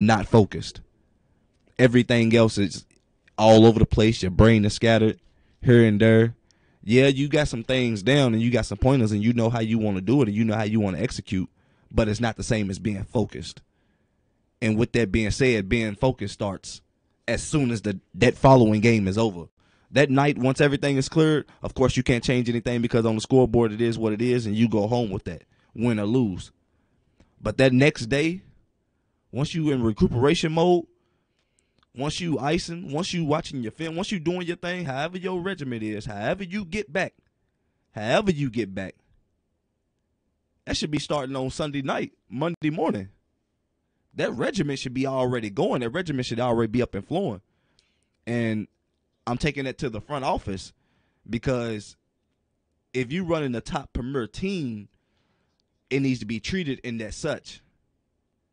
not focused. Everything else is all over the place. Your brain is scattered here and there. Yeah, you got some things down and you got some pointers and you know how you want to do it and you know how you want to execute, but it's not the same as being focused. And with that being said, being focused starts as soon as that following game is over. That night, once everything is cleared, of course you can't change anything because on the scoreboard it is what it is, and you go home with that, win or lose. But that next day, once you in recuperation mode, once you icing, once you watching your film, once you doing your thing, however your regiment is, however you get back, that should be starting on Sunday night, Monday morning. That regiment should be already going. That regiment should already be up and flowing. And I'm taking that to the front office because if you running the top premier team, it needs to be treated in that such.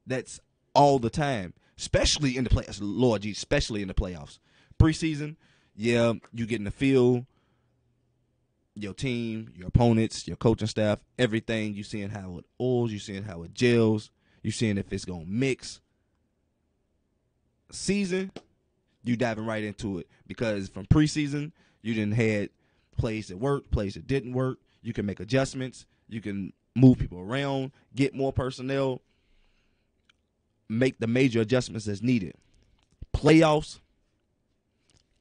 That's all the time, especially in the playoffs. Lord Jesus, especially in the playoffs. Preseason, yeah, you get in the field, your team, your opponents, your coaching staff, everything. You seeing how it oils, you seeing how it gels, you seeing if it's gonna mix. Season, you diving right into it because from preseason, you didn't had plays that worked, plays that didn't work. You can make adjustments. You can move people around, get more personnel, make the major adjustments as needed. Playoffs,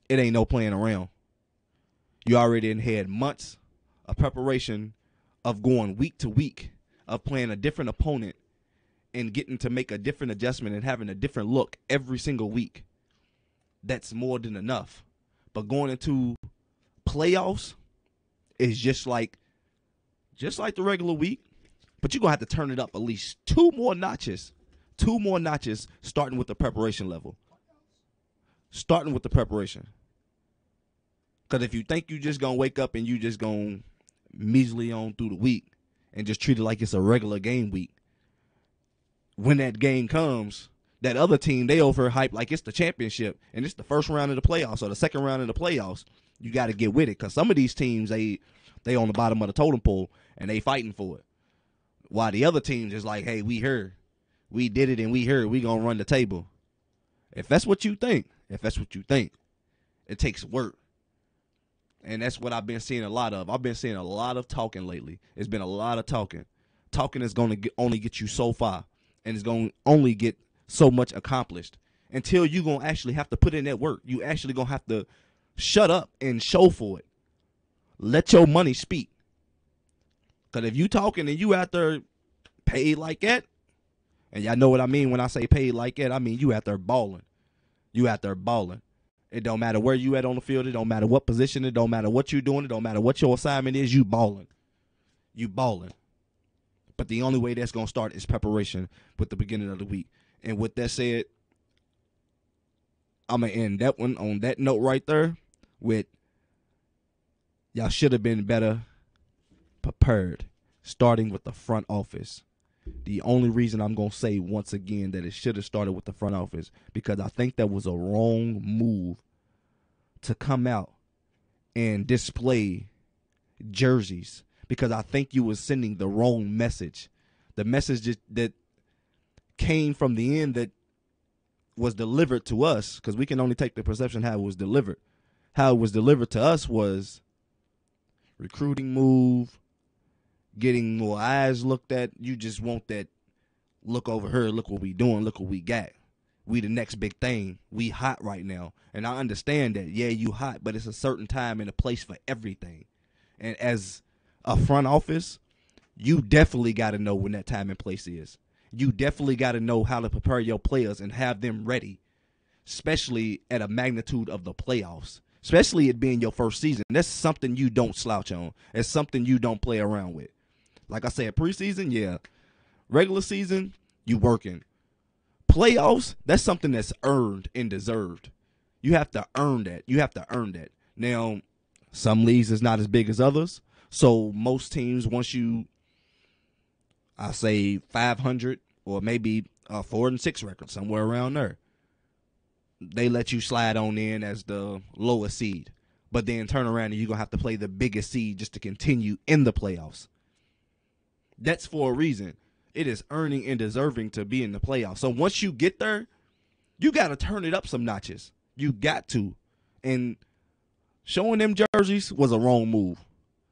it ain't no playing around. You already had months of preparation of going week to week, of playing a different opponent and getting to make a different adjustment and having a different look every single week. That's more than enough. But going into playoffs is just like the regular week, but you're going to have to turn it up at least two more notches, starting with the preparation level. Starting with the preparation. Because if you think you just going to wake up and you just going to measly on through the week and just treat it like it's a regular game week, when that game comes, that other team, they overhype like it's the championship and it's the first round of the playoffs or the second round of the playoffs. You got to get with it because some of these teams, they on the bottom of the totem pole and they fighting for it. While the other teams is like, hey, we here. We did it and we here. We going to run the table. If that's what you think, it takes work. And that's what I've been seeing a lot of. I've been seeing a lot of talking lately. It's been a lot of talking. Talking is going to only get you so far, and it's going to only get so much accomplished until you're going to actually have to put in that work. You actually going to have to shut up and show for it. Let your money speak. Because if you talking and you out there paid like that, and y'all know what I mean when I say paid like that, I mean you out there balling. You out there balling. It don't matter where you at on the field. It don't matter what position. It don't matter what you doing. It don't matter what your assignment is. You balling. You balling. But the only way that's going to start is preparation with the beginning of the week. And with that said, I'm going to end that one on that note right there with y'all should have been better prepared, starting with the front office. The only reason I'm going to say once again that it should have started with the front office because I think that was a wrong move to come out and display jerseys because I think you was sending the wrong message. The message that came from the end that was delivered to us, because we can only take the perception how it was delivered. How it was delivered to us was recruiting move, getting more eyes looked at. You just want that look over here, look what we doing, look what we got. We the next big thing. We hot right now. And I understand that, yeah, you hot, but it's a certain time and a place for everything. And as a front office, you definitely got to know when that time and place is. You definitely got to know how to prepare your players and have them ready, especially at a magnitude of the playoffs, especially it being your first season. That's something you don't slouch on. It's something you don't play around with. Like I said, preseason, yeah. Regular season, you working. Playoffs, that's something that's earned and deserved. You have to earn that. Now, some leagues is not as big as others. So most teams, once you, I say 500 or maybe a 4-6 record, somewhere around there, they let you slide on in as the lowest seed. But then turn around and you're going to have to play the biggest seed just to continue in the playoffs. That's for a reason. It is earning and deserving to be in the playoffs. So once you get there, You got to turn it up some notches. You got to. And showing them jerseys was a wrong move.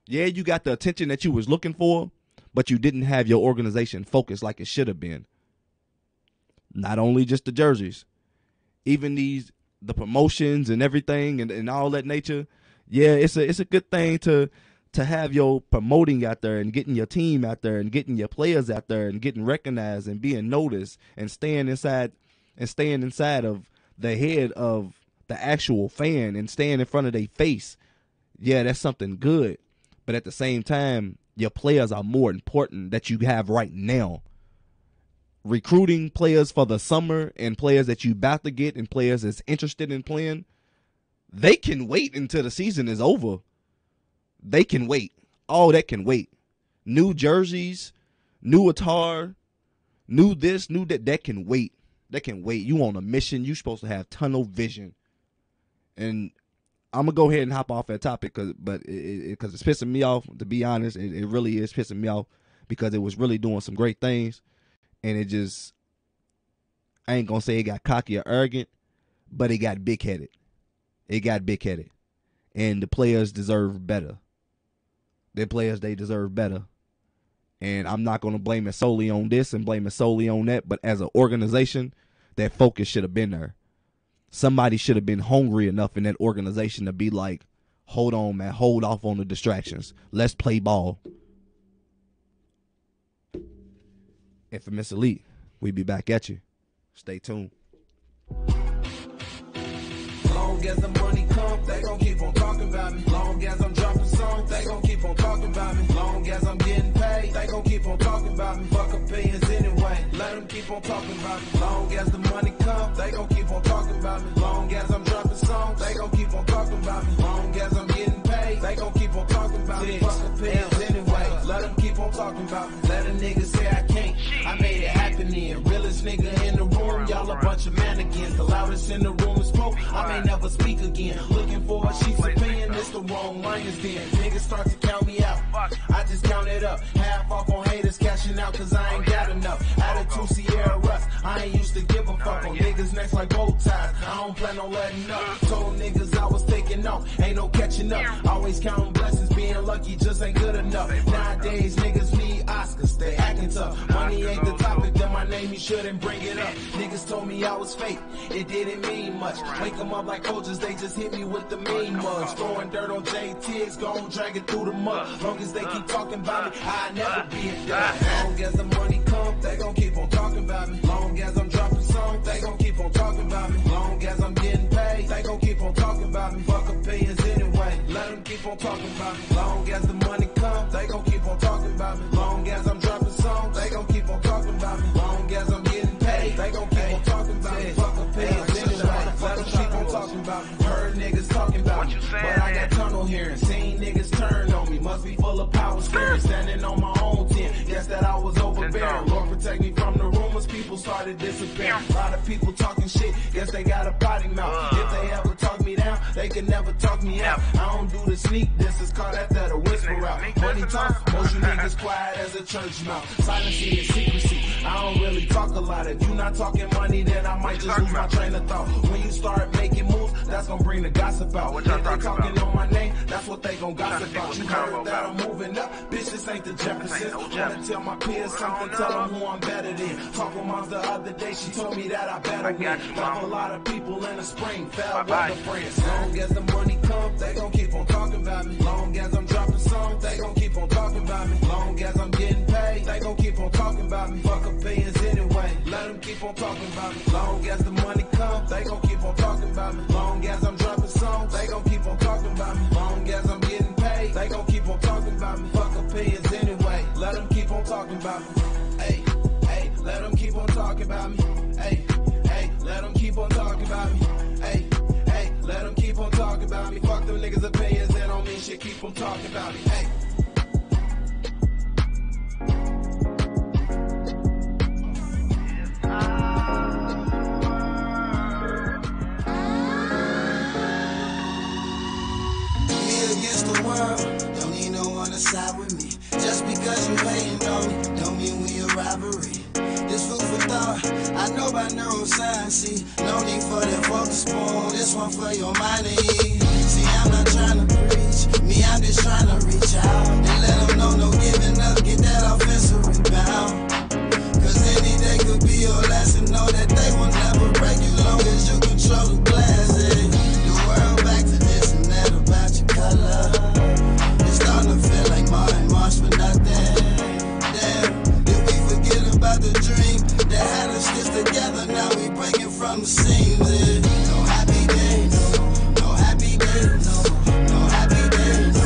Yeah, you got the attention that you was looking for, but you didn't have your organization focused like it should have been. Not only just the jerseys, even the promotions and everything and all that nature. Yeah, it's a good thing to have your promoting out there and getting your team out there and getting your players out there and getting recognized and being noticed and staying inside of the head of the actual fan and staying in front of their face. Yeah, that's something good. But at the same time, your players are more important that you have right now. Recruiting players for the summer and players that you about to get and players that's interested in playing, they can wait until the season is over. They can wait. All that can wait. New jerseys, new attire, new this, new that. That can wait. That can wait. You on a mission. You supposed to have tunnel vision. And I'm gonna go ahead and hop off that topic because it's pissing me off. To be honest, it really is pissing me off because it was really doing some great things, and it just, I ain't gonna say it got cocky or arrogant, but it got big headed. It got big headed, and the players deserve better. Their players, they deserve better. And I'm not going to blame it solely on this and blame it solely on that. But as an organization, that focus should have been there. Somebody should have been hungry enough in that organization to be like, hold on, man, hold off on the distractions. Let's play ball. Infamous Elite, we be back at you. Stay tuned. Long as the money come, they gon' keep on talking about me. Long as I'm dropping songs, they gon' keep on talking about me. Long as I'm getting paid, they gon' keep on talking about me. Fuck opinions anyway, let them keep on talking about me. Long as the money come, they gon' keep on talking about me. Long as I'm dropping songs, they gon' keep on talking about me. Long as I'm getting paid, they gon' keep on talking about me. Fuck opinions anyway, let them keep on talking about me. Let a nigga say I can't, I made it happen then. Realest nigga in the room, y'all a bunch of mannequins. The loudest in the room is smoke, I may never speak again. Looking for a sheep's opinion, it's the wrong lion's den. Niggas start to count me out, I just count it up. Half off on haters cashing out cause I ain't got enough. Attitude Sierra Russ, I ain't used to give a fuck on niggas next like bow ties. I don't plan on letting up. Told niggas I was taking off, ain't no catching up. Always counting blessings, being lucky just ain't good enough. Nowadays niggas need Oscars, they acting tough. Money ain't the topic, then my name you shouldn't bring it up. Niggas told me I was fake, it didn't mean much. Wake them up like coaches, they just hit me with the mean mugs. Throwing dirt on JTX, gon' drag it through the mud. Long as they keep talking about me, I never be a dud. Long as the money come, they gon' keep on talking about me. Long as I'm dropping songs, they gon' keep on talking about me. Long as I'm getting paid, they gon' keep on talking about me. Fuck opinions anyway, let them keep on talking about me. Long as the money come, they gon' keep on talking about me. Long as I'm dropping songs, they gon' keep on talking about me. Long as I'm getting paid, they gon' keep on talking about me. Fuck opinions anyway, let them keep on talking about me. Heard niggas talking about me, but I got tunnel hearing. Seen niggas turn on me, must be full of power scary. Standing on my own 10, guess that I was overbearing. Lord protect me from the rumors, people started disappearing. A lot of people talking shit, guess they got a potty mouth. If they ever talk me down, they can never talk me out. I don't do the sneak, this is called that a whisper out. Money talk, most you niggas quiet as a church mouth. Silence is secrecy, I don't really talk a lot. If you not talking money, then I might just lose my train of thought. When you start making moves, that's gonna bring the gossip out. If they talking on my name, that's what they gon' gossip about. You heard that I'm moving up, bitch, this ain't the Jeffersons. Wanna tell my peers something, tell them who I'm better than. Talk with moms the other day, she told me that I better win. Love a lot of people in the spring, fell weather friends. Long as the money come, they gon' keep on talking about me. Long as I'm dropping songs, they gon' keep on talking about me. Long as I'm getting paid, they gon' keep on talking about me. Fuck opinions anyway, let them keep on talking about me. Long as the money come, they gon' keep on talking about me. Long as I'm dropping songs, they gon' keep on talking about me. Long as I'm getting paid, they gon' keep on talking about me. Fuck opinions anyway, let them keep on talking about me. Hey, hey, let them keep on talking about me. Hey, hey, let them keep on talking about me. Hey, hey, let them keep on talking about me. Fuck them niggas' opinions, they don't mean shit, keep on talking about me. Hey. Don't need no one to side with me. Just because you hating on me, don't mean we a rivalry. This food for thought, I know by neuroscience. See, No need for that fork and spoon. This one for your money. See, I'm not trying to preach. Me, I'm just trying to reach out and let them know no giving up. Get that offensive rebound. Cause any day could be your last, and know that they will never break you long as you control the glass. The world back to this and that about your color. It's starting to feel like March for nothing. Damn, did we forget about the dream that had us stitched together? Now we breaking from the seams. No happy days, no happy days, no happy days,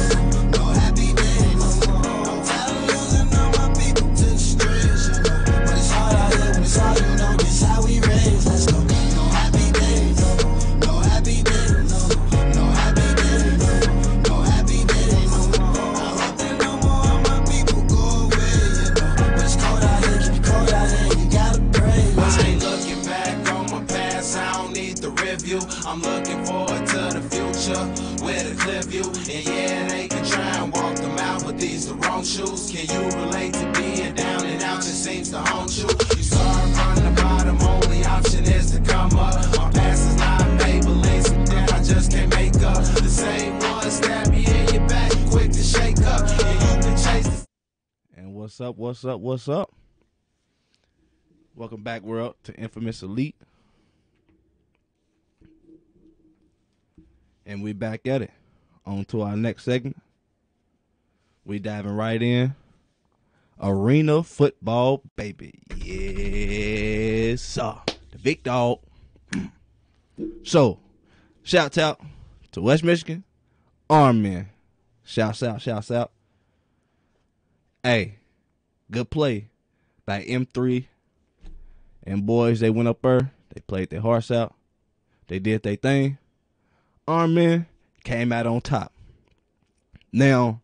no happy days. I'm tired of losing all my people to the streets, you know. But it's hard out here when it's hard, you know. This how we raise. Let's go. No happy days, no happy days, no happy days, no happy days. I hope that no more of my people go away, you know. But it's cold out here, keep it cold out here. You gotta pray. Let's I go. ain't looking back on my past, I don't need the review. I'm looking forward to the future with a clear view. And yeah, they can try and walk them out, but these the wrong shoes. Can you relate to being down and out? Just seems to haunt you. You start from the bottom, only option is to come up. My past is not Maybelline, so that I just can't make up. The same one stab you in your back, quick to shake up. And you can chase the And what's up, what's up, what's up? Welcome back, world, to Infamous Elite. And we back at it. On to our next segment. We diving right in. Arena football, baby. Yes, sir. The big dog. So, shouts out to West Michigan. Armmen. Shouts out. Hey, good play by M3 and boys. They went up there. They played their hearts out. They did their thing. Armmen came out on top. Now,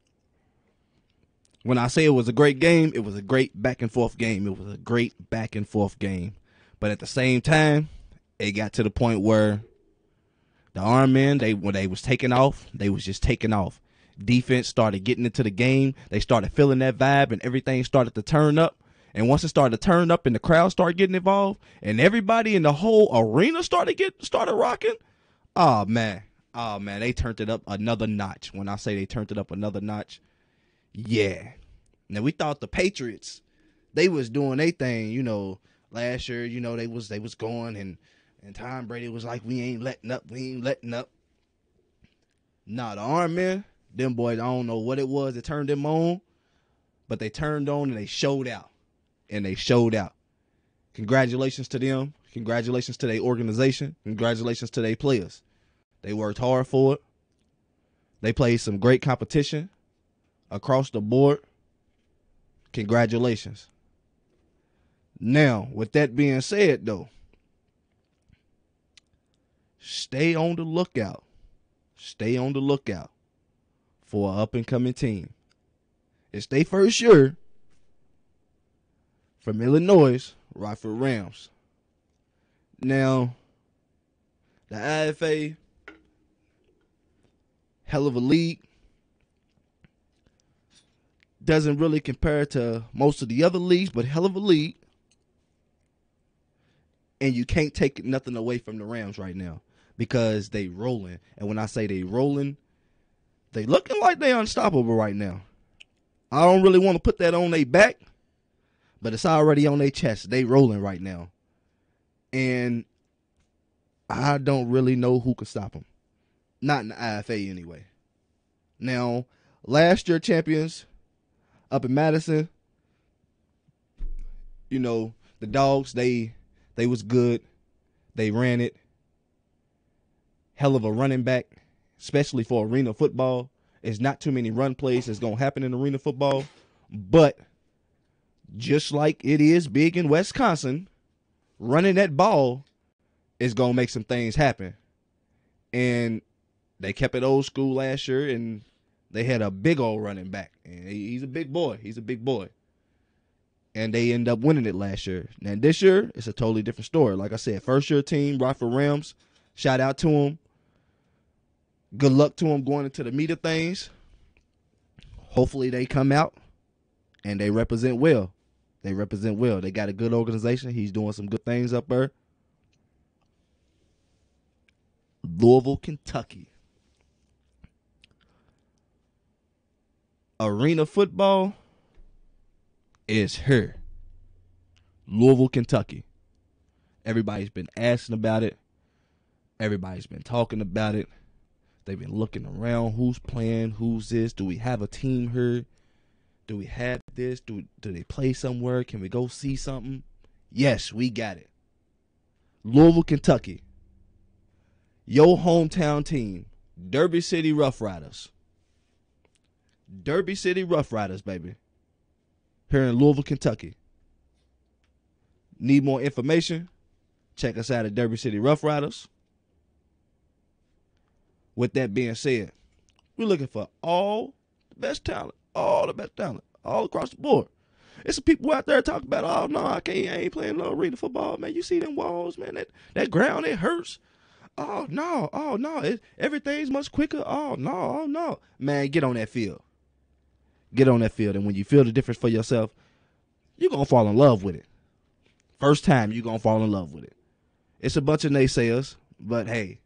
when I say it was a great game, it was a great back and forth game. It was a great back and forth game. But at the same time, it got to the point where the Armmen, when they was taking off, they was just taking off. Defense started getting into the game. They started feeling that vibe, and everything started to turn up. And once it started to turn up and the crowd started getting involved, and everybody in the whole arena started rocking, oh man, they turned it up another notch. When I say they turned it up another notch, yeah. Now we thought the Patriots, they was doing their thing, you know, last year, you know, they was going, and Tom Brady was like, we ain't letting up. Nah, the Armmen, them boys, I don't know what it was that turned them on, but they turned on and they showed out. Congratulations to them. Congratulations to their organization. Congratulations to their players. They worked hard for it. They played some great competition across the board. Congratulations. Now, with that being said, though, stay on the lookout. Stay on the lookout for an up-and-coming team. It's their first year from Illinois, Rockford Rams. Now, the IFA, hell of a league. Doesn't really compare to most of the other leagues, but hell of a league. And you can't take nothing away from the Rams right now because they rolling. And when I say they rolling, they looking like they unstoppable right now. I don't really want to put that on their back, but it's already on their chest. They rolling right now. And I don't really know who can stop them. Not in the IFA anyway. Now, last year champions up in Madison, you know, the Dogs, they was good. They ran it. Hell of a running back, especially for arena football. There's not too many run plays that's going to happen in arena football. But just like it is big in Wisconsin, running that ball is going to make some things happen. And they kept it old school last year, and they had a big old running back. And he's a big boy. And they end up winning it last year. Now, this year, it's a totally different story. Like I said, first-year team, Rockford Rams, shout out to them. Good luck to them going into the meat of things. Hopefully they come out and they represent well. They got a good organization. He's doing some good things up there. Louisville, Kentucky. Arena football is here. Louisville, Kentucky. Everybody's been asking about it. Everybody's been talking about it. They've been looking around. Who's playing? Who's this? Do we have a team here? Do we have this? Do they play somewhere? Can we go see something? Yes, we got it. Louisville, Kentucky. Your hometown team, Derby City Rough Riders. Derby City Rough Riders, baby. Here in Louisville, Kentucky. Need more information? Check us out at Derby City Rough Riders. With that being said, we're looking for all the best talent, all across the board. It's some people out there talking about, oh, no, I ain't playing no arena football, man. You see them walls, man, that ground, it hurts. Oh, no, everything's much quicker. Oh, no. Man, get on that field. Get on that field, and when you feel the difference for yourself, you're going to fall in love with it. First time, you're going to fall in love with it. It's a bunch of naysayers, but hey,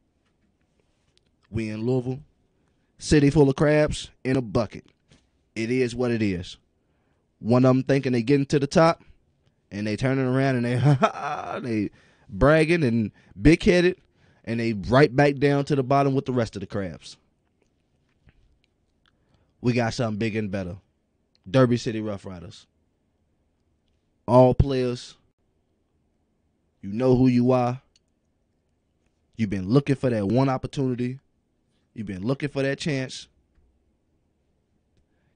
we in Louisville, city full of crabs in a bucket. It is what it is. One of them thinking they getting to the top, and they turning around and they bragging and big-headed, and they right back down to the bottom with the rest of the crabs. We got something bigger and better. Derby City Rough Riders. All players, you know who you are. You've been looking for that one opportunity. You've been looking for that chance.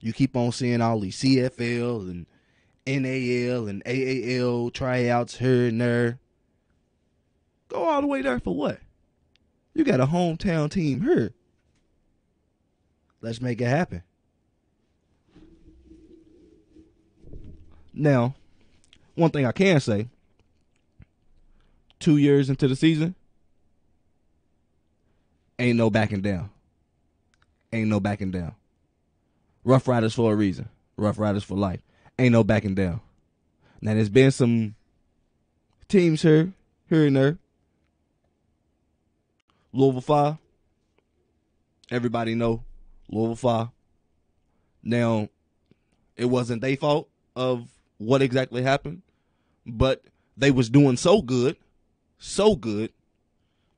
You keep on seeing all these CFL and NAL and AAL tryouts here and there. Go all the way there for what? You got a hometown team here. Let's make it happen. Now, one thing I can say, 2 years into the season, ain't no backing down. Ain't no backing down. Rough Riders for a reason. Rough Riders for life. Ain't no backing down. Now, there's been some teams here and there. Louisville Fire. Everybody know Louisville Fire. Now, it wasn't their fault of what exactly happened, but they was doing so good,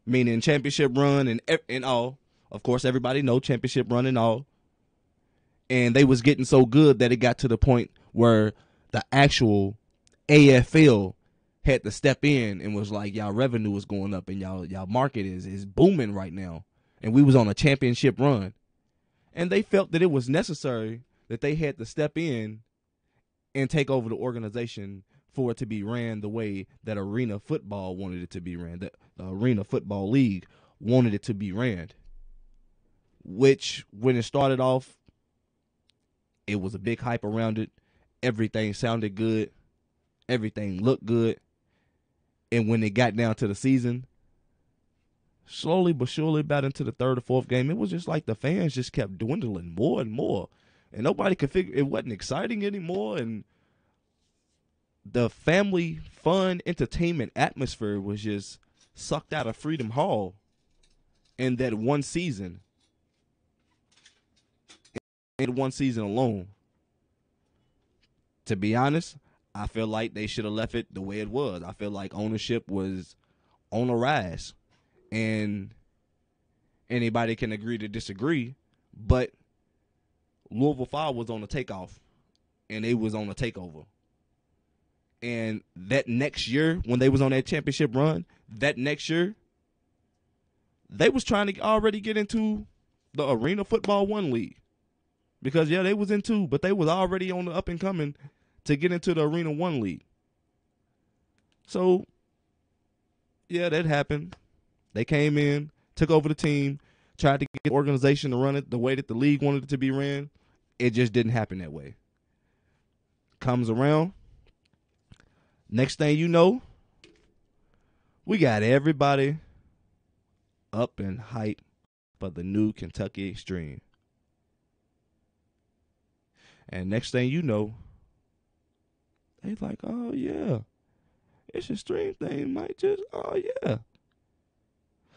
meaning championship run and all. Of course, everybody know championship run and all. And they was getting so good that it got to the point where the actual AFL had to step in and was like, y'all revenue is going up and y'all market is booming right now. And we was on a championship run. And they felt that it was necessary that they had to step in and take over the organization for it to be ran the way that arena football wanted it to be ran, that the Arena Football League wanted it to be ran. Which, when it started off, it was a big hype around it. Everything sounded good. Everything looked good. And when it got down to the season, slowly but surely, about into the third or fourth game, it was just like the fans just kept dwindling more and more. And nobody could figure it wasn't exciting anymore. And the family fun entertainment atmosphere was just sucked out of Freedom Hall in that one season. In one season alone. To be honest, I feel like they should have left it the way it was. I feel like ownership was on a rise. And anybody can agree to disagree, but Louisville Fire was on a takeoff, and they was on a takeover. And that next year, when they was on that championship run, that next year, they was trying to already get into the Arena Football 1 League. Because, yeah, they was in 2, but they was already on the up and coming to get into the Arena 1 League. So, yeah, that happened. They came in, took over the team, tried to get the organization to run it the way that the league wanted it to be ran. It just didn't happen that way. Comes around. Next thing you know, we got everybody up in hype for the new Kentucky Extreme. And next thing you know, they like, oh, yeah, it's Extreme thing. Might just, oh, yeah.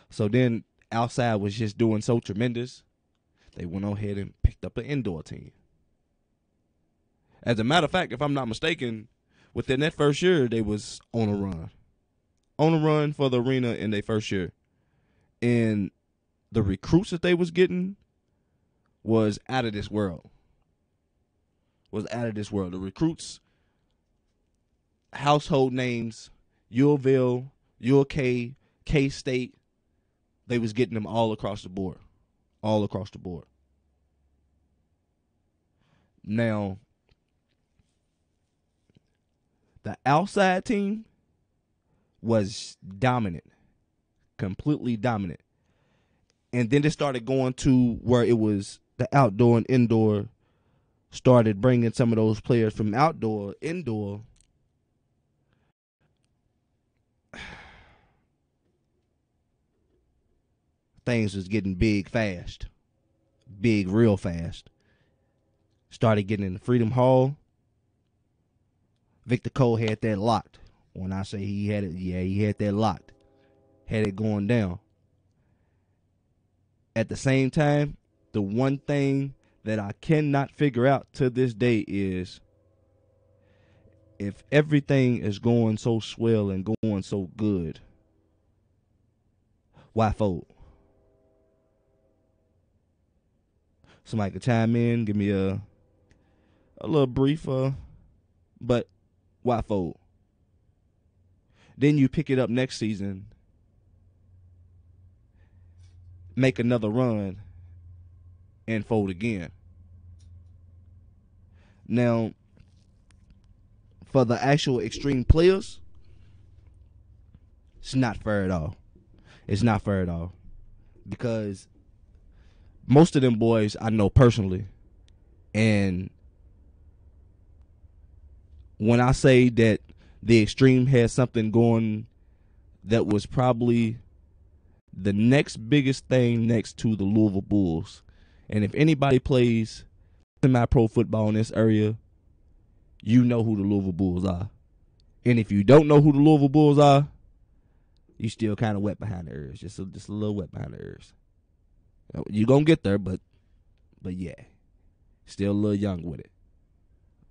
So then outside was just doing so tremendous, they went on ahead and picked up an indoor team. As a matter of fact, if I'm not mistaken, within that first year, they was on a run. On a run for the arena in their first year. And the recruits that they was getting was out of this world. The recruits, household names, UofL, UK, K-State, they was getting them all across the board. Now, the outside team was dominant, completely dominant. And then it started going to where it was the outdoor and indoor started bringing some of those players from indoor. Things was getting big fast. Big real fast. Started getting in the Freedom Hall. Victor Cole had that locked. When I say he had it, yeah, he had that locked. Had it going down. At the same time, the one thing that I cannot figure out to this day is if everything is going so swell and going so good, why fold? Somebody could chime in, give me a little brief, but why fold? Then you pick it up next season, make another run, and fold again. Now, for the actual extreme players, it's not fair at all. It's not fair at all. Because most of them boys I know personally. And when I say that the extreme had something going that was probably the next biggest thing next to the Louisville Bulls. And if anybody plays semi-pro football in this area, you know who the Louisville Bulls are. And if you don't know who the Louisville Bulls are, you still kind of wet behind the ears. Just a little wet behind the ears. You're going to get there, but yeah. Still a little young with it.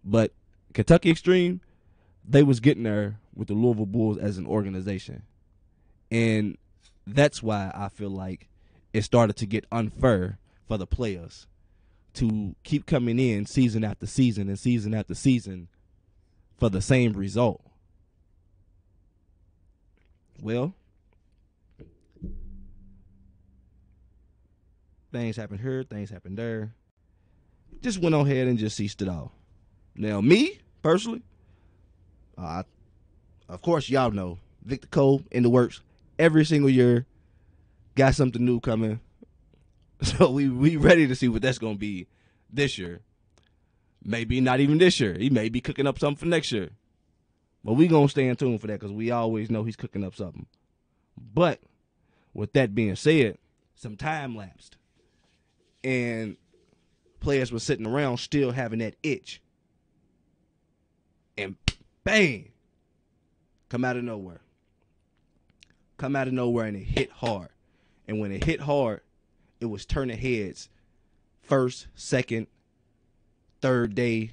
But Kentucky Extreme, they was getting there with the Louisville Bulls as an organization. And that's why I feel like it started to get unfair for the players to keep coming in season after season and season after season for the same result. Well, things happened here, things happened there. Just went on ahead and just ceased it all. Now, me, personally, of course, y'all know, Victor Cole in the works every single year. Got something new coming. So we ready to see what that's going to be this year. Maybe not even this year. He may be cooking up something for next year. But we going to stay in tune for that because we always know he's cooking up something. But with that being said, some time lapsed. And players were sitting around still having that itch. And bang, come out of nowhere. Come out of nowhere and it hit hard. And when it hit hard, it was turning heads. First, second, third day,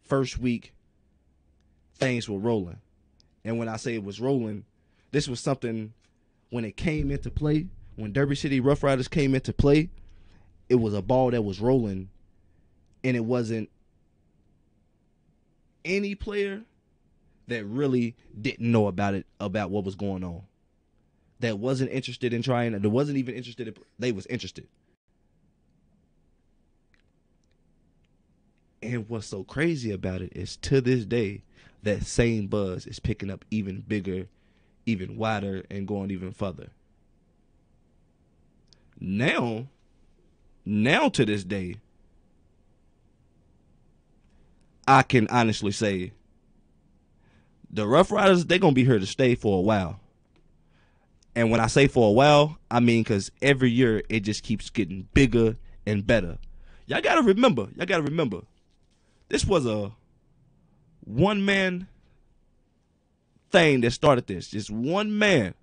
first week, things were rolling. And when I say it was rolling, this was something when it came into play, when Derby City Rough Riders came into play, it was a ball that was rolling, and it wasn't any player that really didn't know about it, about what was going on. That wasn't interested in trying, that wasn't even interested in, they was interested. And what's so crazy about it is to this day, that same buzz is picking up even bigger, even wider, and going even further. Now to this day, I can honestly say the Rough Riders, they're going to be here to stay for a while. And when I say for a while, I mean because every year it just keeps getting bigger and better. Y'all got to remember, this was a one-man thing that started this. Just one man.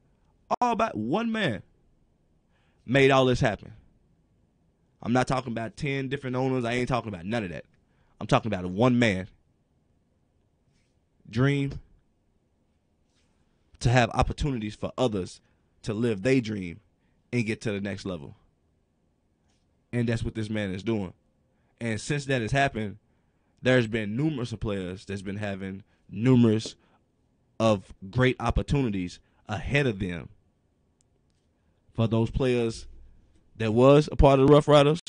All about one man. made all this happen. I'm not talking about 10 different owners. I ain't talking about none of that. I'm talking about one man. Dream to have opportunities for others to live their dream and get to the next level. And that's what this man is doing. And since that has happened, there's been numerous of players that's been having numerous of great opportunities ahead of them. For those players that was a part of the Rough Riders,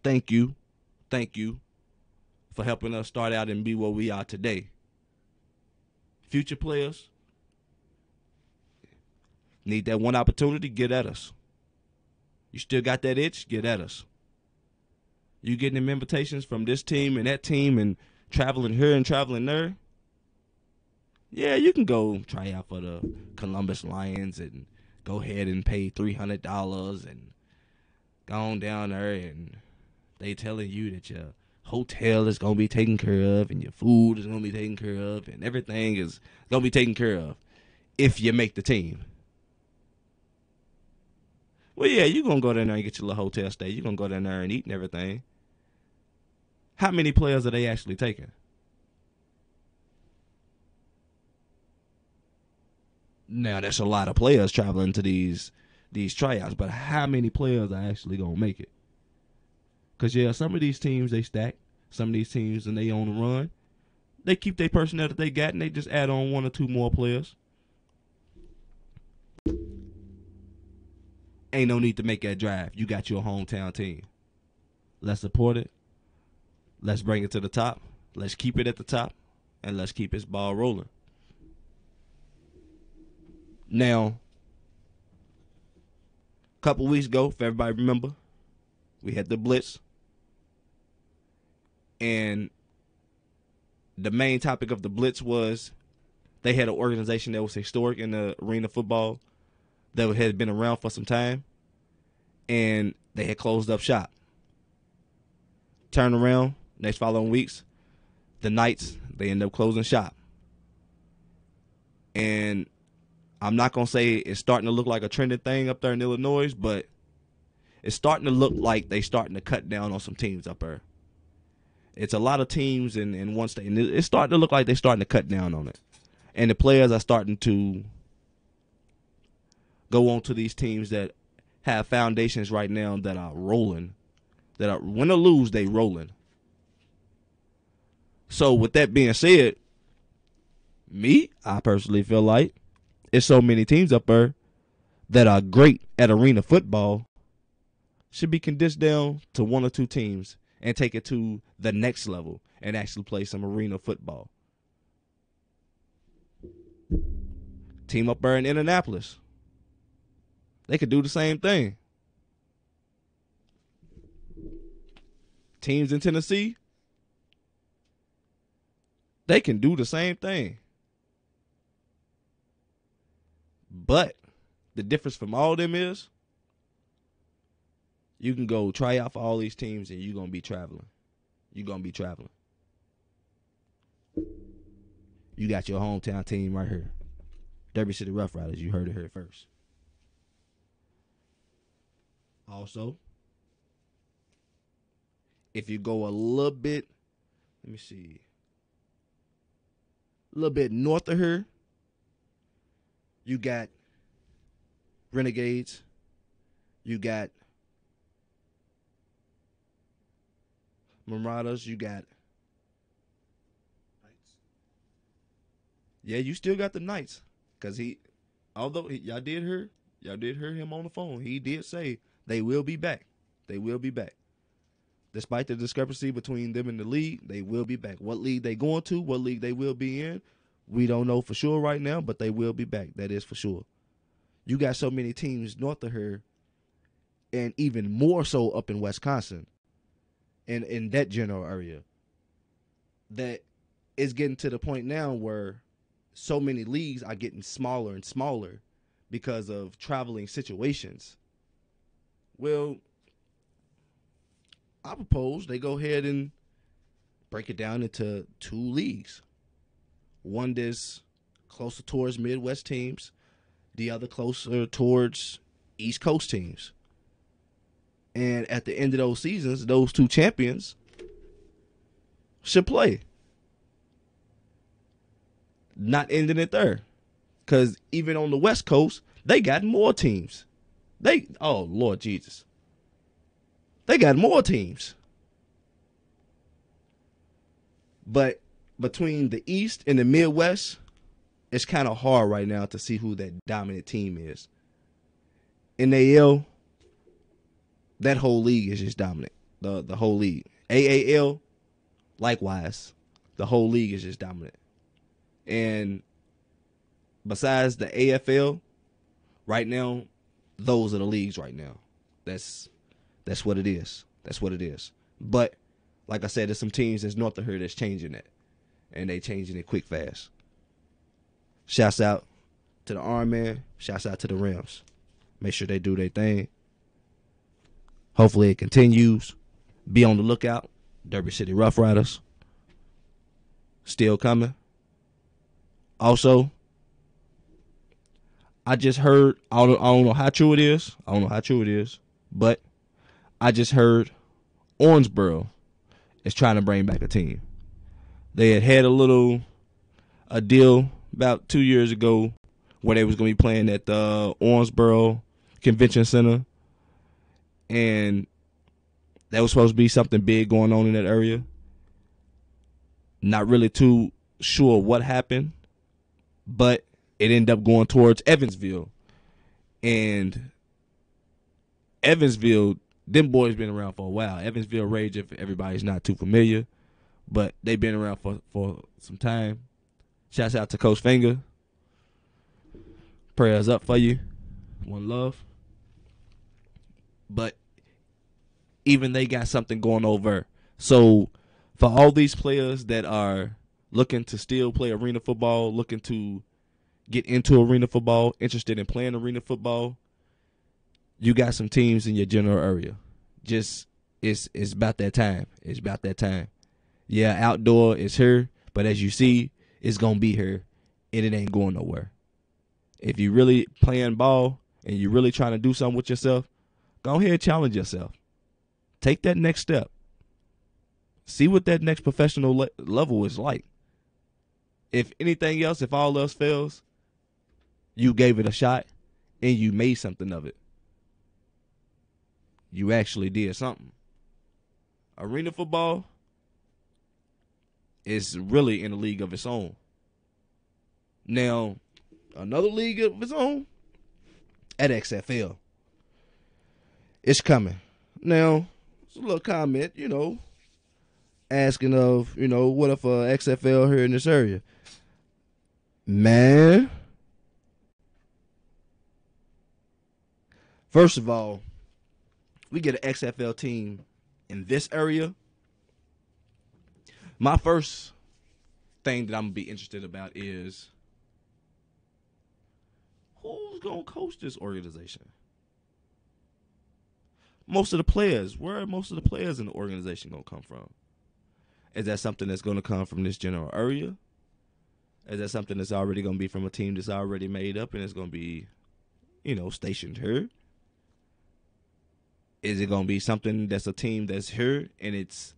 thank you. Thank you for helping us start out and be what we are today. Future players need that one opportunity, get at us. You still got that itch, get at us. You getting them invitations from this team and that team and traveling here and traveling there? Yeah, you can go try out for the Columbus Lions and go ahead and pay $300 and go on down there and they telling you that your hotel is going to be taken care of and your food is going to be taken care of and everything is going to be taken care of if you make the team. Well, yeah, you're going to go down there and get your little hotel stay. You're going to go down there and eat and everything. How many players are they actually taking? Now, that's a lot of players traveling to these tryouts, but how many players are actually going to make it? Because, yeah, some of these teams, they stack. Some of these teams, and they on the run, they keep their personnel that they got, and they just add on one or two more players. Ain't no need to make that drive. You got your hometown team. Let's support it. Let's bring it to the top. Let's keep it at the top, and let's keep its ball rolling. Now, a couple weeks ago, if everybody remember, we had the Blitz. And the main topic of the Blitz was they had an organization that was historic in the arena football that had been around for some time, and they had closed up shop. Turn around, next following weeks, the Knights, they end up closing shop. And I'm not going to say it's starting to look like a trending thing up there in Illinois, but it's starting to look like they starting to cut down on some teams up there. It's a lot of teams in one state, and it's starting to look like they're starting to cut down on it. And the players are starting to go on to these teams that have foundations right now that are rolling, that are win or lose, they rolling. So with that being said, I personally feel like it's so many teams up there that are great at arena football should be condensed down to one or two teams and take it to the next level and actually play some arena football. Team up there in Indianapolis, they could do the same thing. Teams in Tennessee, they can do the same thing. But the difference from all of them is you can go try out for all these teams and you're going to be traveling. You're going to be traveling. You got your hometown team right here. Derby City Rough Riders. You heard it here first. Also, if you go a little bit, let me see, a little bit north of here, you got Renegades. You got Marauders. You got Knights. Yeah, you still got the Knights. Because y'all did hear him on the phone. He did say they will be back. They will be back. Despite the discrepancy between them and the league, they will be back. What league they going to, what league they will be in, we don't know for sure right now, but they will be back. That is for sure. You got so many teams north of here, and even more so up in Wisconsin, and in that general area, that it's getting to the point now where so many leagues are getting smaller and smaller because of traveling situations. Well, I propose they go ahead and break it down into two leagues. One that's closer towards Midwest teams, the other closer towards East Coast teams. And at the end of those seasons, those two champions should play. Not ending it there. Because even on the West Coast, they got more teams. Oh, Lord Jesus. They got more teams. But between the East and the Midwest, it's kind of hard right now to see who that dominant team is. In the AL, that whole league is just dominant. The whole league. AAL, likewise, the whole league is just dominant. And besides the AFL, right now, those are the leagues right now. That's what it is. That's what it is. But like I said, there's some teams that's north of here that's changing that. And they changing it quick, fast. Shouts out to the Iron Man. Shouts out to the Rams. Make sure they do their thing. Hopefully it continues. Be on the lookout. Derby City Rough Riders. Still coming. Also, I just heard, I don't know how true it is. But I just heard Owensboro is trying to bring back a team. They had a deal about 2 years ago where they was going to be playing at the Owensboro Convention Center. And that was supposed to be something big going on in that area. Not really too sure what happened, but it ended up going towards Evansville. And Evansville, them boys been around for a while. Evansville Rage, if everybody's not too familiar, but they've been around for some time. Shouts out to Coach Finger. Prayers up for you. One love. But even they got something going over. So for all these players that are looking to still play arena football, looking to get into arena football, interested in playing arena football, you got some teams in your general area. Just it's about that time. It's about that time. Yeah, outdoor is here, but as you see, it's gonna be here, and it ain't going nowhere. If you really playing ball and you really trying to do something with yourself, go ahead and challenge yourself. Take that next step. See what that next professional level is like. If anything else, if all else fails, you gave it a shot and you made something of it. You actually did something. Arena football is really in a league of its own. Now, another league of its own at XFL. It's coming. Now, it's a little comment, asking of, what if XFL here in this area? Man. First of all, we get an XFL team in this area. My first thing that I'm going to be interested about is who's going to coach this organization? Most of the players, where are most of the players in the organization going to come from? Is that something that's going to come from this general area? Is that something that's already going to be from a team that's already made up and it's going to be, stationed here? Is it going to be something that's a team that's here and it's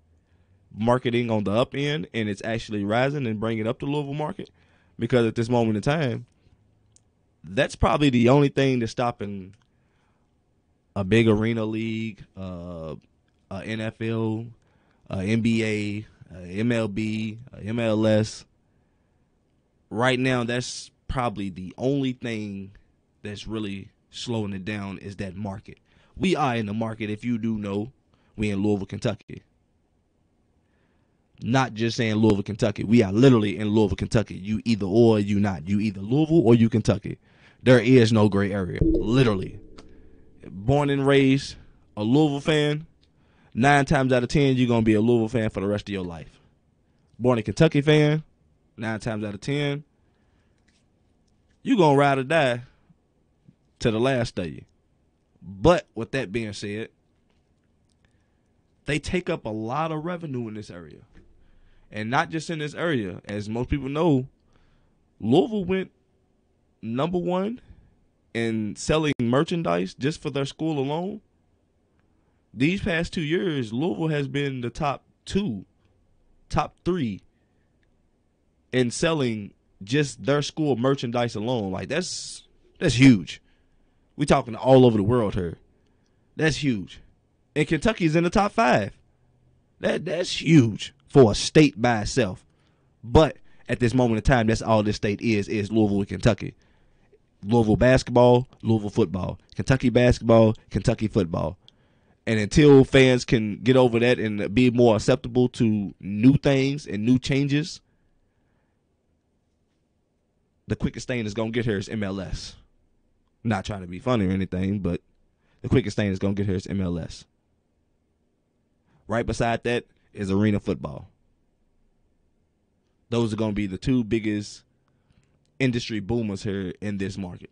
marketing on the up end and it's actually rising and bringing up the Louisville market? Because at this moment in time, that's probably the only thing that's stopping a big arena league, a NFL, a NBA, a MLB, a MLS. Right now, that's probably the only thing that's really slowing it down is that market. We are in the market, if you do know, we in Louisville, Kentucky. Not just saying Louisville, Kentucky. We are literally in Louisville, Kentucky. You either or, you not. You either Louisville or you Kentucky. There is no gray area, literally. Born and raised a Louisville fan, 9 times out of 10, you're going to be a Louisville fan for the rest of your life. Born a Kentucky fan, 9 times out of 10, you're going to ride or die to the last of you. But with that being said, they take up a lot of revenue in this area. And not just in this area. As most people know, Louisville went number 1 in selling merchandise just for their school alone, these past 2 years, Louisville has been the top 3 in selling just their school merchandise alone. Like, that's huge. We talking all over the world here. That's huge. And Kentucky's in the top 5. That's huge for a state by itself. But at this moment in time, that's all this state is Louisville and Kentucky. Louisville basketball, Louisville football. Kentucky basketball, Kentucky football. And until fans can get over that and be more acceptable to new things and new changes, the quickest thing that's going to get here is MLS. Not trying to be funny or anything, but the quickest thing that's going to get here is MLS. Right beside that is arena football. Those are going to be the 2 biggest industry boomers here in this market.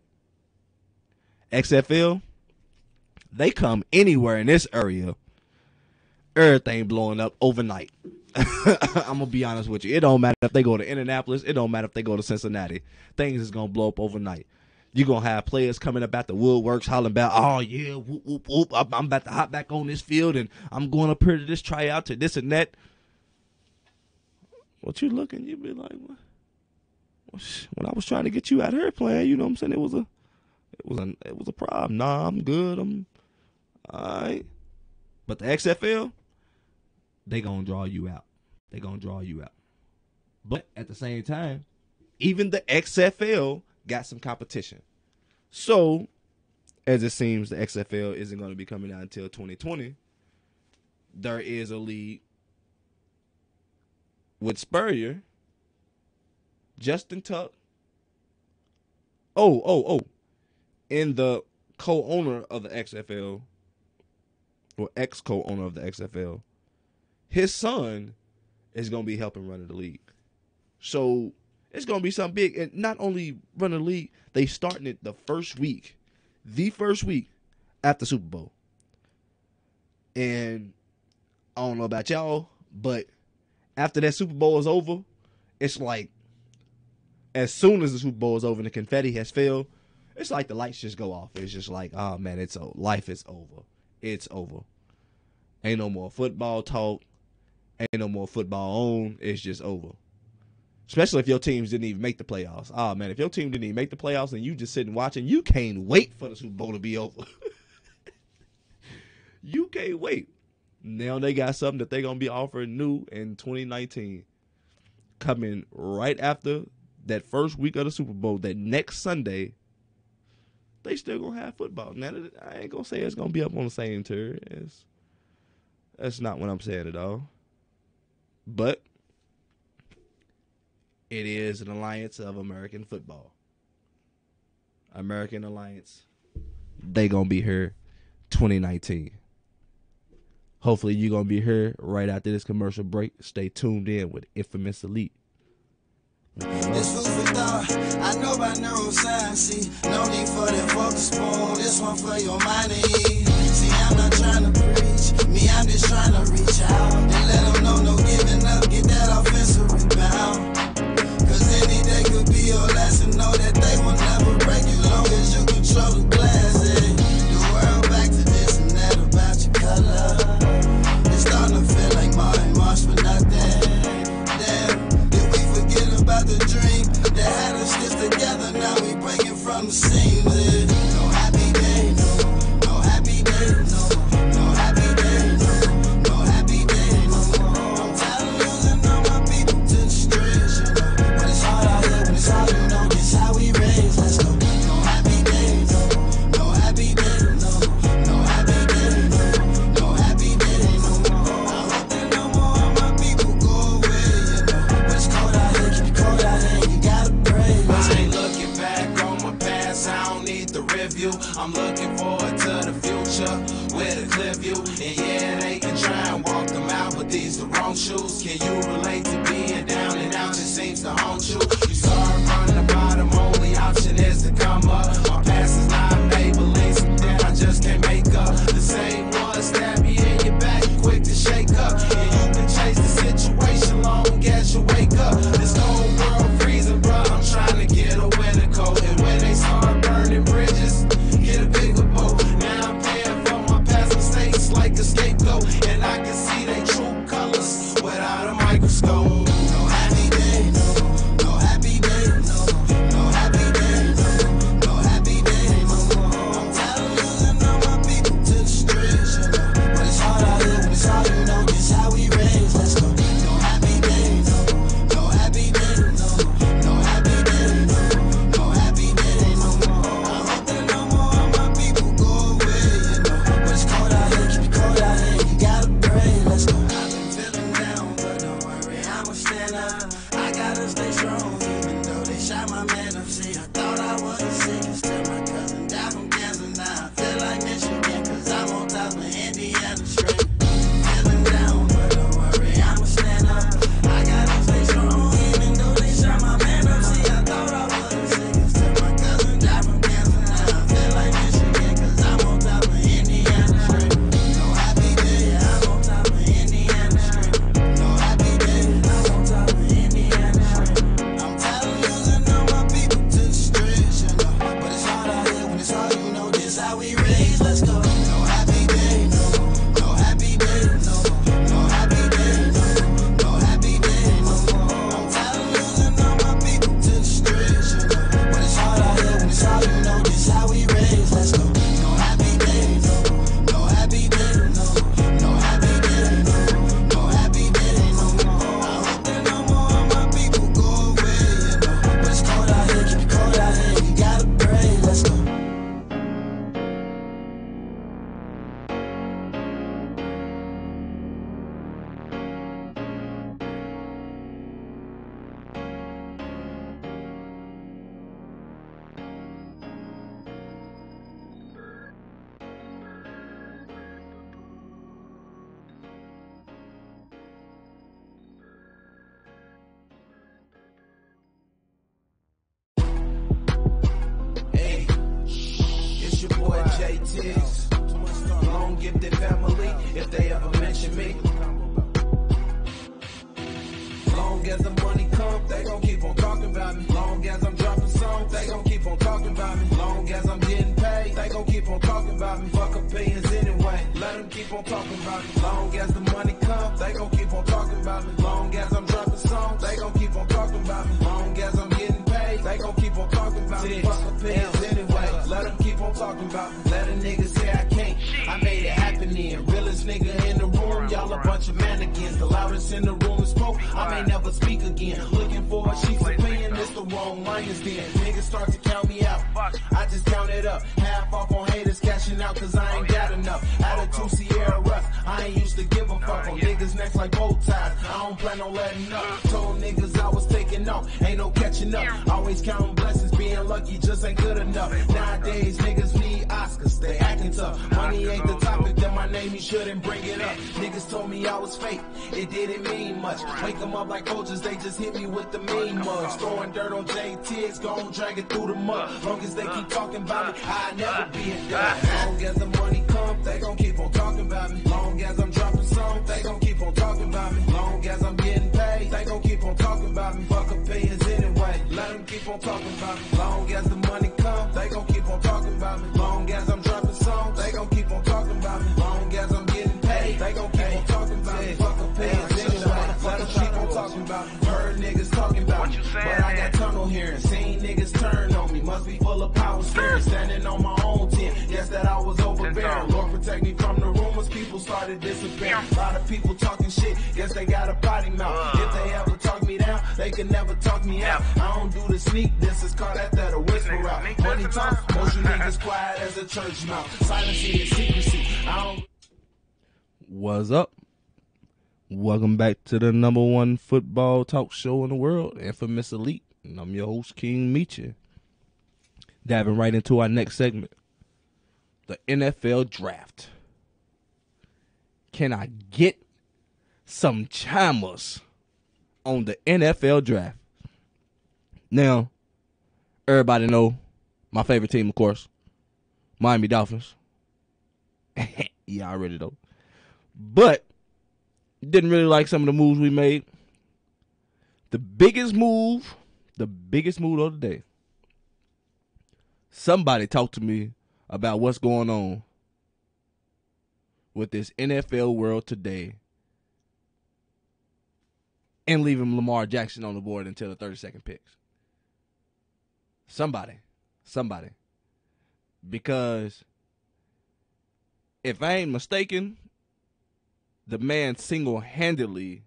XFL, they come anywhere in this area, everything blowing up overnight. I'm going to be honest with you. It don't matter if they go to Indianapolis. It don't matter if they go to Cincinnati. Things is going to blow up overnight. You're going to have players coming up at the woodworks hollering about, oh, yeah, whoop, whoop, whoop. I'm about to hop back on this field, and I'm going up here to this tryout to this and that. What you looking, you be like, what? When I was trying to get you out here playing, you know what I'm saying? It was a problem. Nah, I'm good. I'm all right. But the XFL, they gonna draw you out. They gonna draw you out. But at the same time, even the XFL got some competition. So, as it seems, the XFL isn't going to be coming out until 2020. There is a league with Spurrier, Justin Tuck, and the co-owner of the XFL, or ex-co-owner of the XFL, his son is going to be helping run the league. So it's going to be something big. And not only running the league, they starting it the first week after Super Bowl. And I don't know about y'all, but after that Super Bowl is over, it's like as soon as the Super Bowl is over and the confetti has fell, it's like the lights just go off. It's just like, oh, man, it's over. Life is over. It's over. Ain't no more football talk. Ain't no more football on. It's just over. Especially if your teams didn't even make the playoffs. Oh, man, if your team didn't even make the playoffs and you just sitting watching, you can't wait for the Super Bowl to be over. You can't wait. Now they got something that they're going to be offering new in 2019. Coming right after that first week of the Super Bowl, that next Sunday, they still going to have football. Now, I ain't going to say it's going to be up on the same tier. That's not what I'm saying at all. But it is an alliance of American football. American Alliance. They going to be here 2019. Hopefully you're going to be here right after this commercial break. Stay tuned in with Infamous Elite. It's food for thought. I know about neuroscience. See, no need for that focus spoon. This one for your mind and eat. See, I'm not trying to preach. Me, I'm just trying to reach out and let them know no giving up. Get that offensive rebound. Cause any day could be your last, and know that they will never break you long as you control the glass. Eh? The world back to this and that about your color. It's starting to feel like March for nothing. Damn, did we forget about the dream that had us stitched together? Now we breaking from the seams. Eh? No happy day, no happy day, no happy day, no happy day, no more. I'm tired of losing all my people to the streets, you know. When it's hard out here, when it's hard, you know, this how we raise. Let's go. No happy day, no happy day, no happy day, no happy day, no more. I hope that no more of my people go away, you know. When it's cold out here, keep it cold out here, you gotta pray. Let's I ain't looking back on my past, I don't need the review. I'm looking forward to the future with a clear view. And yeah, they can try and walk them out, but these the wrong shoes. Can you relate to being down and out? It seems to haunt you. You start from the bottom, only option is to come up. My past is not Maybelline, so that I just can't make up. The same one stab you in your back, quick to shake up. And you can chase the situation long as you wake up. This cold world freezing, bro, I'm trying to get a winter coat. And when they start burning bridges, how we raised. Let's go. No happy day, no. No happy day, no. No happy day, no. No happy day, no. I'm tired of losing all my people to the streets, you know. When it's hard out here, when it's hard, you know this how we raised. Let's go. No happy day, no. No happy day, no. No happy day, no. No happy day, no. I hope that no more of my people go away, you know. When it's cold out here, keep it cold out here. You gotta pray. Let's go. Hey, it's your boy J Tiggs. Long gifted family, if they ever mention me. Long as the money come, they gon' keep on talking about me. Long as I'm dropping songs, they gon' keep on talking about me. Long as I'm getting paid, they gon' keep on talking about me. Fuck opinions anyway, let them keep on talking about me. Long as the money come, they gon' keep on talking about me. Long as I'm dropping songs, they gon' keep on talking about me. Long as I'm getting paid, they gon' keep on talking about me. Fuck opinions anyway, let them keep on talking about me. Let a nigga say I can't, I made it happen then. Realest nigga in the room, y'all a bunch of mannequins. The loudest in the room is smoke, I may never speak again. Looking for a sheep's opinion, it's the wrong lions then. Niggas start to count me out, I just count it up. Half off on haters cashing out cause I ain't got enough. Attitude Sierra Russ, I ain't used to give a fuck on niggas necks like bow ties. I don't plan on letting up. Told niggas I was taking off, ain't no catching up. Always counting blessings, being lucky just ain't good enough. Nowadays niggas need Oscars, they acting tough. Money ain't the topic, then my name you shouldn't bring it up. Niggas told me I was fake, it didn't mean much. Wake them up like coaches, they just hit me with the mean mugs. Throwing dirt on J Tiggs, gon' drag it through the mud. Long as they keep talking about me, I never be a dud. Long as the money come, they gon' keep on talking about me. Long as I'm dropping songs, they gon' keep on talking about me. Long as I'm getting paid, they gon' keep on talking about me. Fuck opinions anyway, let them keep on talking about me. Long as the money come, they gon' keep on talking about me. Long as I'm dropping songs, they gon' keep on talking about me. Long as I'm getting paid, they gon' keep on talking about me. Fuck opinions anyway, let them keep on talking about me. Heard niggas talking about me, but I got tunnel hearing. Seen niggas turn on me, must be full of power scaring. Standing on my own 10, guess that I was overbearing. Lord protect me from the rumors, people started disappearing. A lot of people talking shit, guess they got a potty mouth. If they ever talk me down, they can never talk me out. I don't do the sneak, this is called after the whisper out. Money talk, most you niggas quiet as a church mouth. Silence is secrecy, I don't. What's up? Welcome back to the number one football talk show in the world, Infamous Elite. And I'm your host, King Meacher. Diving right into our next segment, the NFL Draft. Can I get some chimers on the NFL Draft? Now, everybody know my favorite team, of course, Miami Dolphins. Yeah, I already know. But didn't really like some of the moves we made. The biggest move of the day. Somebody talk to me about what's going on with this NFL world today and leaving Lamar Jackson on the board until the 32nd picks. Somebody. Because if I ain't mistaken, the man single-handedly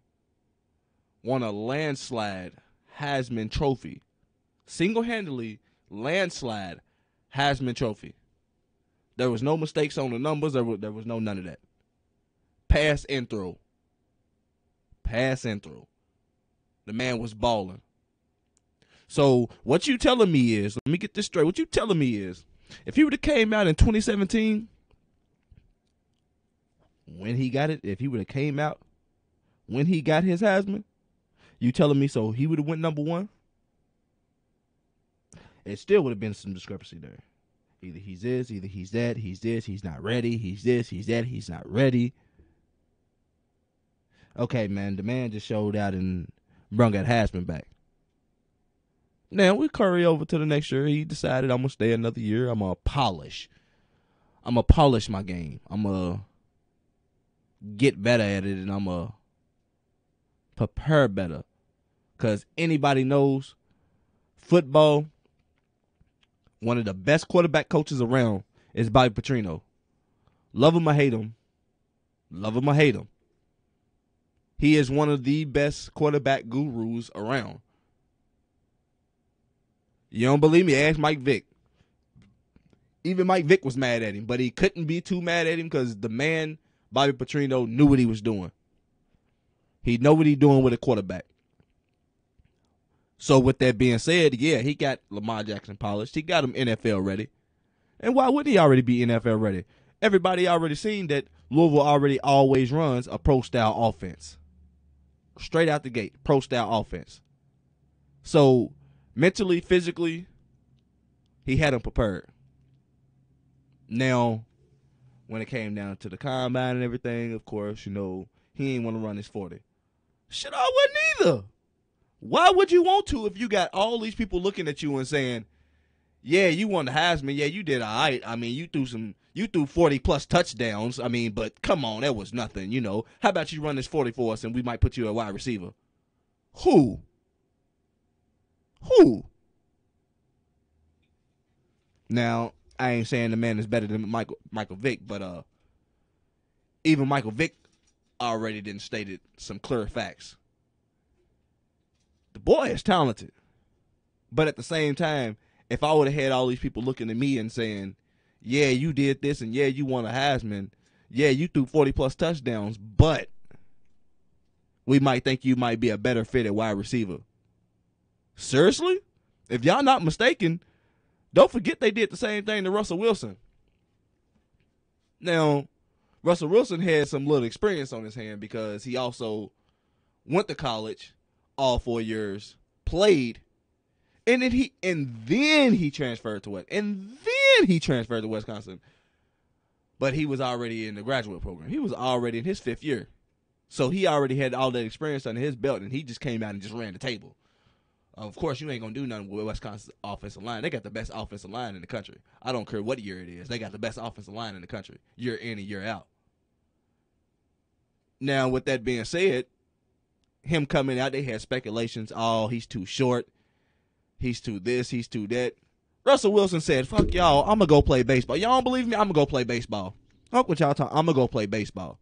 won a landslide Heisman Trophy. Single-handedly landslide Heisman Trophy. There was no mistakes on the numbers. There was no none of that. Pass and throw. The man was balling. So what you telling me is, let me get this straight. What you telling me is, if he would have came out in 2017, when he got it, if he would have came out when he got his Heisman, you telling me so he would have went number one? It still would have been some discrepancy there. Either he's this, either he's that, he's this, he's not ready, he's this, he's that, he's not ready. Okay, man, the man just showed out and brung that Heisman back. Now, we curry over to the next year. He decided I'm going to stay another year. I'm going to polish I'm going to polish my game. I'm going to get better at it, and I'm going to prepare better. Because anybody knows football, one of the best quarterback coaches around is Bobby Petrino. Love him or hate him. Love him or hate him. He is one of the best quarterback gurus around. You don't believe me? Ask Mike Vick. Even Mike Vick was mad at him, but he couldn't be too mad at him because the man, Bobby Petrino, knew what he was doing. He know what he's doing with a quarterback. So with that being said, yeah, he got Lamar Jackson polished. He got him NFL ready. And why wouldn't he already be NFL ready? Everybody already seen that Louisville already always runs a pro-style offense. Straight out the gate, pro-style offense. So mentally, physically, he had him prepared. Now, when it came down to the combine and everything, of course, you know, he ain't want to run his 40. Shit, I wouldn't either. Why would you want to if you got all these people looking at you and saying, yeah, you won the Heisman. Yeah, you did all right. I mean, you threw 40-plus touchdowns. I mean, but come on, that was nothing, you know. How about you run this 40 for us and we might put you a wide receiver? Who? Now, I ain't saying the man is better than Michael Vick, but even Michael Vick already done stated some clear facts. The boy is talented. But at the same time, if I would have had all these people looking at me and saying, yeah, you did this, and yeah, you won a Heisman, yeah, you threw 40-plus touchdowns, but we might think you might be a better fit at wide receiver. Seriously? If y'all not mistaken, don't forget they did the same thing to Russell Wilson. Now, Russell Wilson had some little experience on his hand because he also went to college all 4 years, played, and then he transferred to Wisconsin. But he was already in the graduate program. He was already in his 5th year. So he already had all that experience under his belt, and he just came out and just ran the table. Of course, you ain't going to do nothing with Wisconsin's offensive line. They got the best offensive line in the country. I don't care what year it is. They got the best offensive line in the country, year in and year out. Now, with that being said, him coming out, they had speculations, oh, he's too short, he's too this, he's too that. Russell Wilson said, fuck y'all, I'm going to go play baseball. Y'all don't believe me? I'm going to go play baseball. Fuck what y'all talking, I'm going to go play baseball.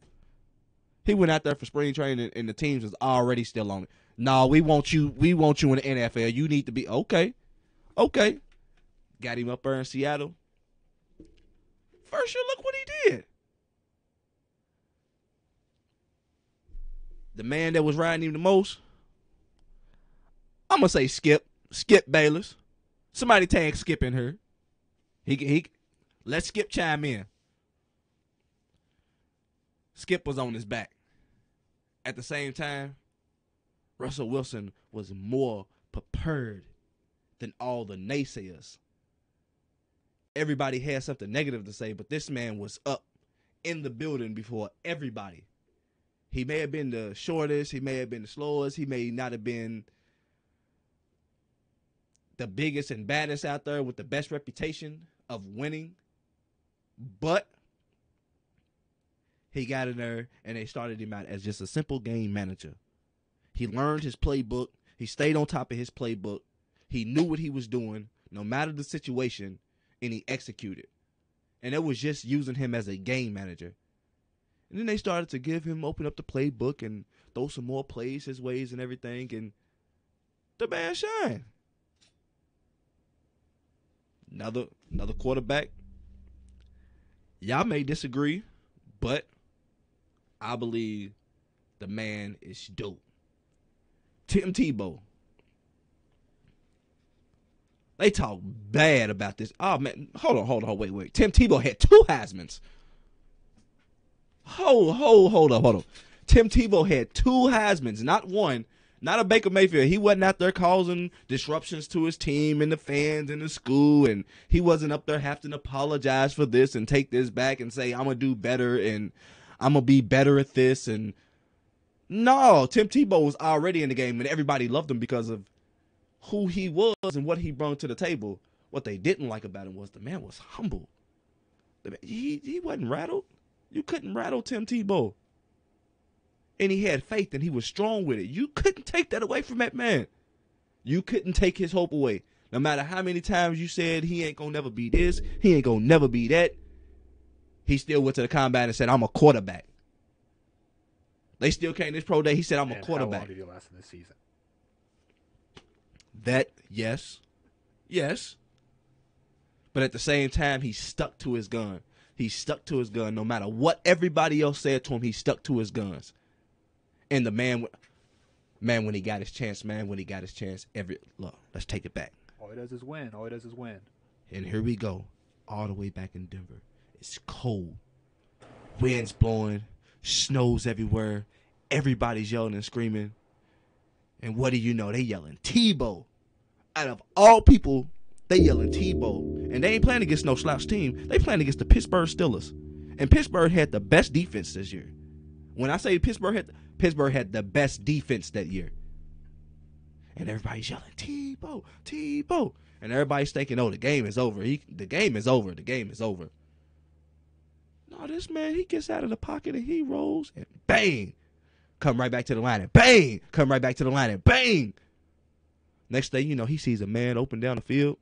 He went out there for spring training, and the teams was already still on it. No, we want you in the NFL. You need to be, okay. Got him up there in Seattle. First year, look what he did. The man that was riding him the most, I'm going to say Skip Bayless. Somebody tag Skip in here. He let Skip chime in. Skip was on his back. At the same time, Russell Wilson was more prepared than all the naysayers. Everybody had something negative to say, but this man was up in the building before everybody. He may have been the shortest, he may have been the slowest, he may not have been the biggest and baddest out there with the best reputation of winning, but he got in there and they started him out as just a simple game manager. He learned his playbook. He stayed on top of his playbook. He knew what he was doing, no matter the situation, and he executed. And it was just using him as a game manager. And then they started to give him, open up the playbook and throw some more plays his ways and everything, and the man shine. Another quarterback. Y'all may disagree, but I believe the man is dope. Tim Tebow. They talk bad about this. Oh, man. Hold on. Wait. Tim Tebow had 2 Heismans. Hold up. Tim Tebow had 2 Heismans, not one. Not a Baker Mayfield. He wasn't out there causing disruptions to his team and the fans and the school, and he wasn't up there having to apologize for this and take this back and say, I'm going to do better and I'm going to be better at this. And no, Tim Tebow was already in the game, and everybody loved him because of who he was and what he brought to the table. What they didn't like about him was the man was humble. He wasn't rattled. You couldn't rattle Tim Tebow. And he had faith and he was strong with it. You couldn't take that away from that man. You couldn't take his hope away. No matter how many times you said he ain't going to never be this, he ain't going to never be that, he still went to the combine and said, I'm a quarterback. They still came this pro day. He said, I'm a quarterback. How long did he last in this season? That, yes. Yes. But at the same time, he stuck to his gun. He stuck to his gun. No matter what everybody else said to him, he stuck to his guns. And the man, when he got his chance, look, let's take it back. All he does is win. All he does is win. And here we go, all the way back in Denver. It's cold. Winds blowing. Snows everywhere. Everybody's yelling and screaming. And what do you know? They yelling Tebow. Out of all people, they yelling Tebow. And they ain't playing against no slouch team. They playing against the Pittsburgh Steelers. And Pittsburgh had the best defense this year. When I say Pittsburgh had the best defense that year. And everybody's yelling, Tebow, Tebow. And everybody's thinking, oh, the game is over. The game is over. The game is over. No, this man, he gets out of the pocket and he rolls and bang. Come right back to the line and bang. Come right back to the line and bang. Next thing you know, he sees a man open down the field.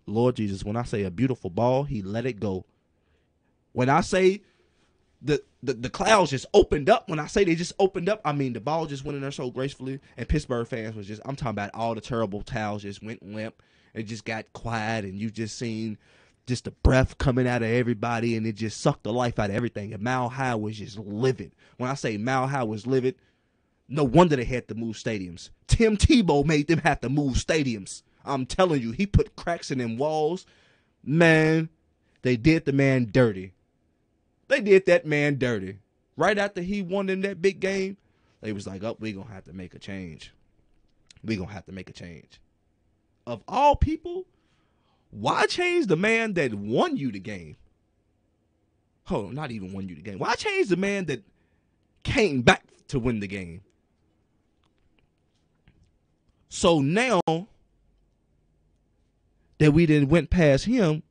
Lord Jesus, when I say a beautiful ball, he let it go. When I say the clouds just opened up, when I say they just opened up, I mean the ball just went in there so gracefully, and Pittsburgh fans was just, I'm talking about all the terrible towels just went limp. It just got quiet, and you just seen just the breath coming out of everybody, and it just sucked the life out of everything. And Mile High was just livid. When I say Mile High was livid, no wonder they had to move stadiums. Tim Tebow made them have to move stadiums. I'm telling you, he put cracks in them walls. Man, they did the man dirty. They did that man dirty. Right after he won in that big game, they was like, oh, we're going to have to make a change. We're going to have to make a change. Of all people, why change the man that won you the game? Hold on, not even won you the game. Why change the man that came back to win the game? So now that we done went past him,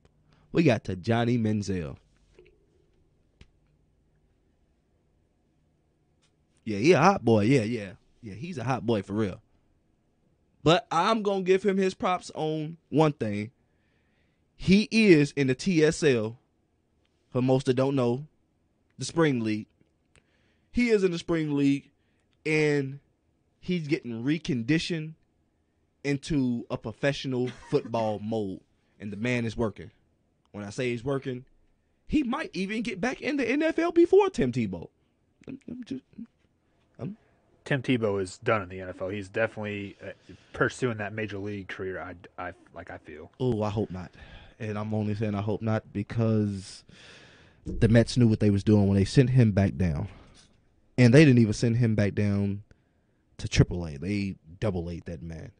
we got to Johnny Manziel. Yeah, he a hot boy. Yeah, he's a hot boy for real. But I'm going to give him his props on one thing. He is in the TSL, for most that don't know, the Spring League. He is in the Spring League, and he's getting reconditioned into a professional football mode. And the man is working. When I say he's working, he might even get back in the NFL before Tim Tebow. Tim Tebow is done in the NFL. He's definitely pursuing that major league career. I feel. Oh, I hope not. And I'm only saying I hope not because the Mets knew what they was doing when they sent him back down, and they didn't even send him back down to AAA. They double-A'd that man.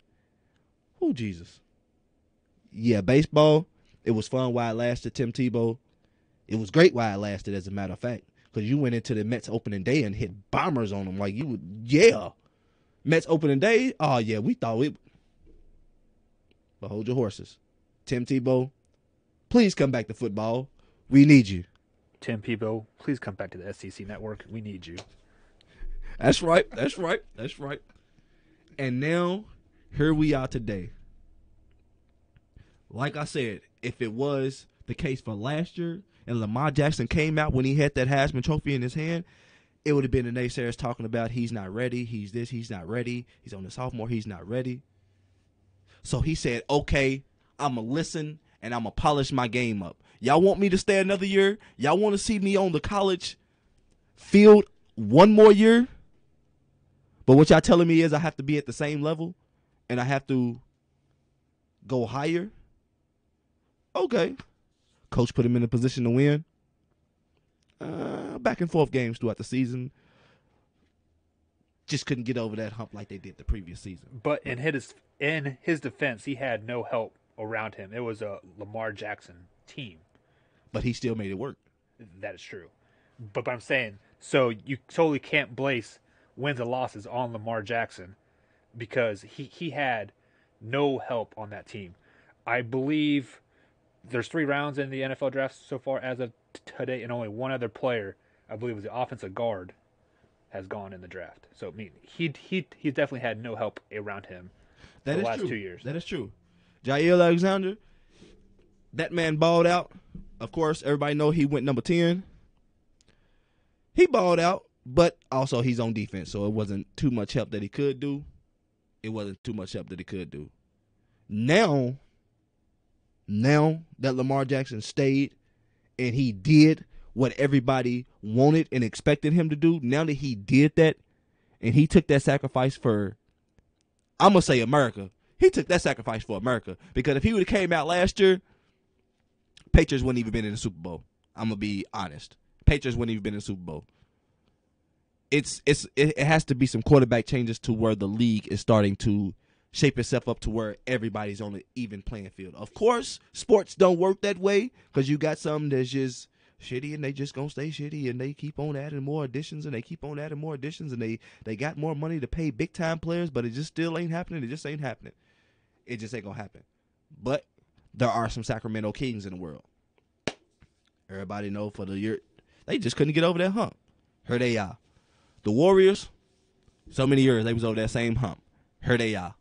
Oh, Jesus. Yeah, baseball. It was fun while it lasted. Tim Tebow. It was great while it lasted, as a matter of fact. Because you went into the Mets opening day and hit bombers on them like you would, yeah. Mets opening day, oh, yeah, we thought it. But hold your horses. Tim Tebow, please come back to football. We need you. Tim Tebow, please come back to the SEC network. We need you. That's right. And now, here we are today. Like I said, if it was the case for last year, and Lamar Jackson came out when he had that Heisman Trophy in his hand, it would have been the naysayers talking about he's not ready, he's this, he's not ready, he's on the sophomore, he's not ready. So he said, okay, I'm going to listen and I'm going to polish my game up. Y'all want me to stay another year? Y'all want to see me on the college field one more year? But what y'all telling me is I have to be at the same level and I have to go higher? Okay. Coach put him in a position to win. Back and forth games throughout the season. Just couldn't get over that hump like they did the previous season. But in his defense, he had no help around him. It was a Lamar Jackson team. But he still made it work. That is true. But I'm saying, so you totally can't place wins and losses on Lamar Jackson because he had no help on that team. I believe there's 3 rounds in the NFL draft so far as of today, and only one other player, I believe, was the offensive guard, has gone in the draft. So I mean, he's definitely had no help around him That the is last true. 2 years. That is true. Jair Alexander, that man balled out. Of course, everybody know he went number 10. He balled out, but also he's on defense, so it wasn't too much help that he could do. Now that Lamar Jackson stayed and he did what everybody wanted and expected him to do, now that he did that and he took that sacrifice for, I'm going to say America. He took that sacrifice for America, because if he would have came out last year, Patriots wouldn't even been in the Super Bowl. I'm going to be honest. Patriots wouldn't even been in the Super Bowl. It has to be some quarterback changes to where the league is starting to shape itself up to where everybody's on an even playing field. Of course, sports don't work that way, because you got some that's just shitty and they just gonna stay shitty, and they keep on adding more additions and they got more money to pay big time players, but it just still ain't happening. It just ain't happening. It just ain't gonna happen. But there are some Sacramento Kings in the world. Everybody know for the year they just couldn't get over that hump. Here they are. The Warriors, so many years they was over that same hump. Here they are.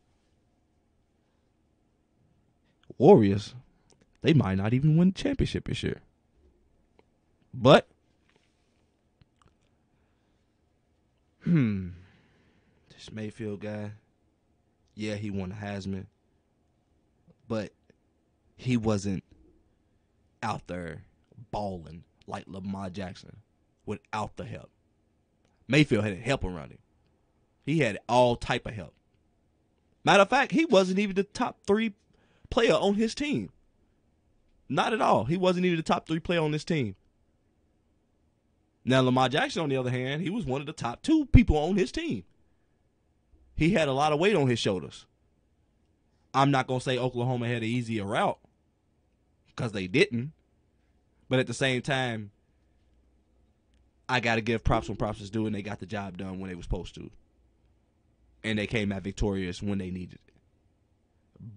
Warriors, they might not even win the championship this year. But, this Mayfield guy, yeah, he won the Heisman, but he wasn't out there balling like Lamar Jackson without the help. Mayfield had help around him. He had all type of help. Matter of fact, he wasn't even the top 3 player on his team. Not at all. He wasn't even the top 3 player on this team. Now, Lamar Jackson, on the other hand, he was one of the top 2 people on his team. He had a lot of weight on his shoulders. I'm not going to say Oklahoma had an easier route, because they didn't. But at the same time, I got to give props when props is due, and they got the job done when they were supposed to. And they came out victorious when they needed it.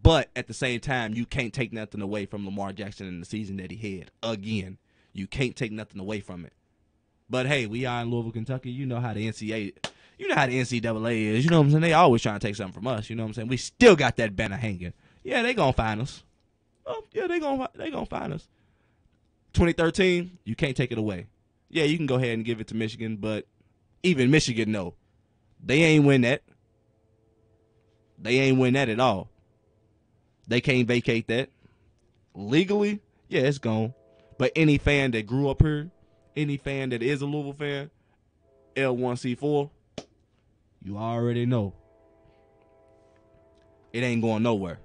But at the same time, you can't take nothing away from Lamar Jackson in the season that he had. Again, you can't take nothing away from it. But hey, we are in Louisville, Kentucky. You know how the NCAA is. You know what I'm saying? They always trying to take something from us. You know what I'm saying? We still got that banner hanging. Yeah, they gonna find us. Oh, yeah, they gonna find us. 2013, you can't take it away. Yeah, you can go ahead and give it to Michigan, but even Michigan know they ain't win that. They ain't win that at all. They can't vacate that. Legally, yeah, it's gone. But any fan that grew up here, any fan that is a Louisville fan, L1C4, you already know it ain't going nowhere.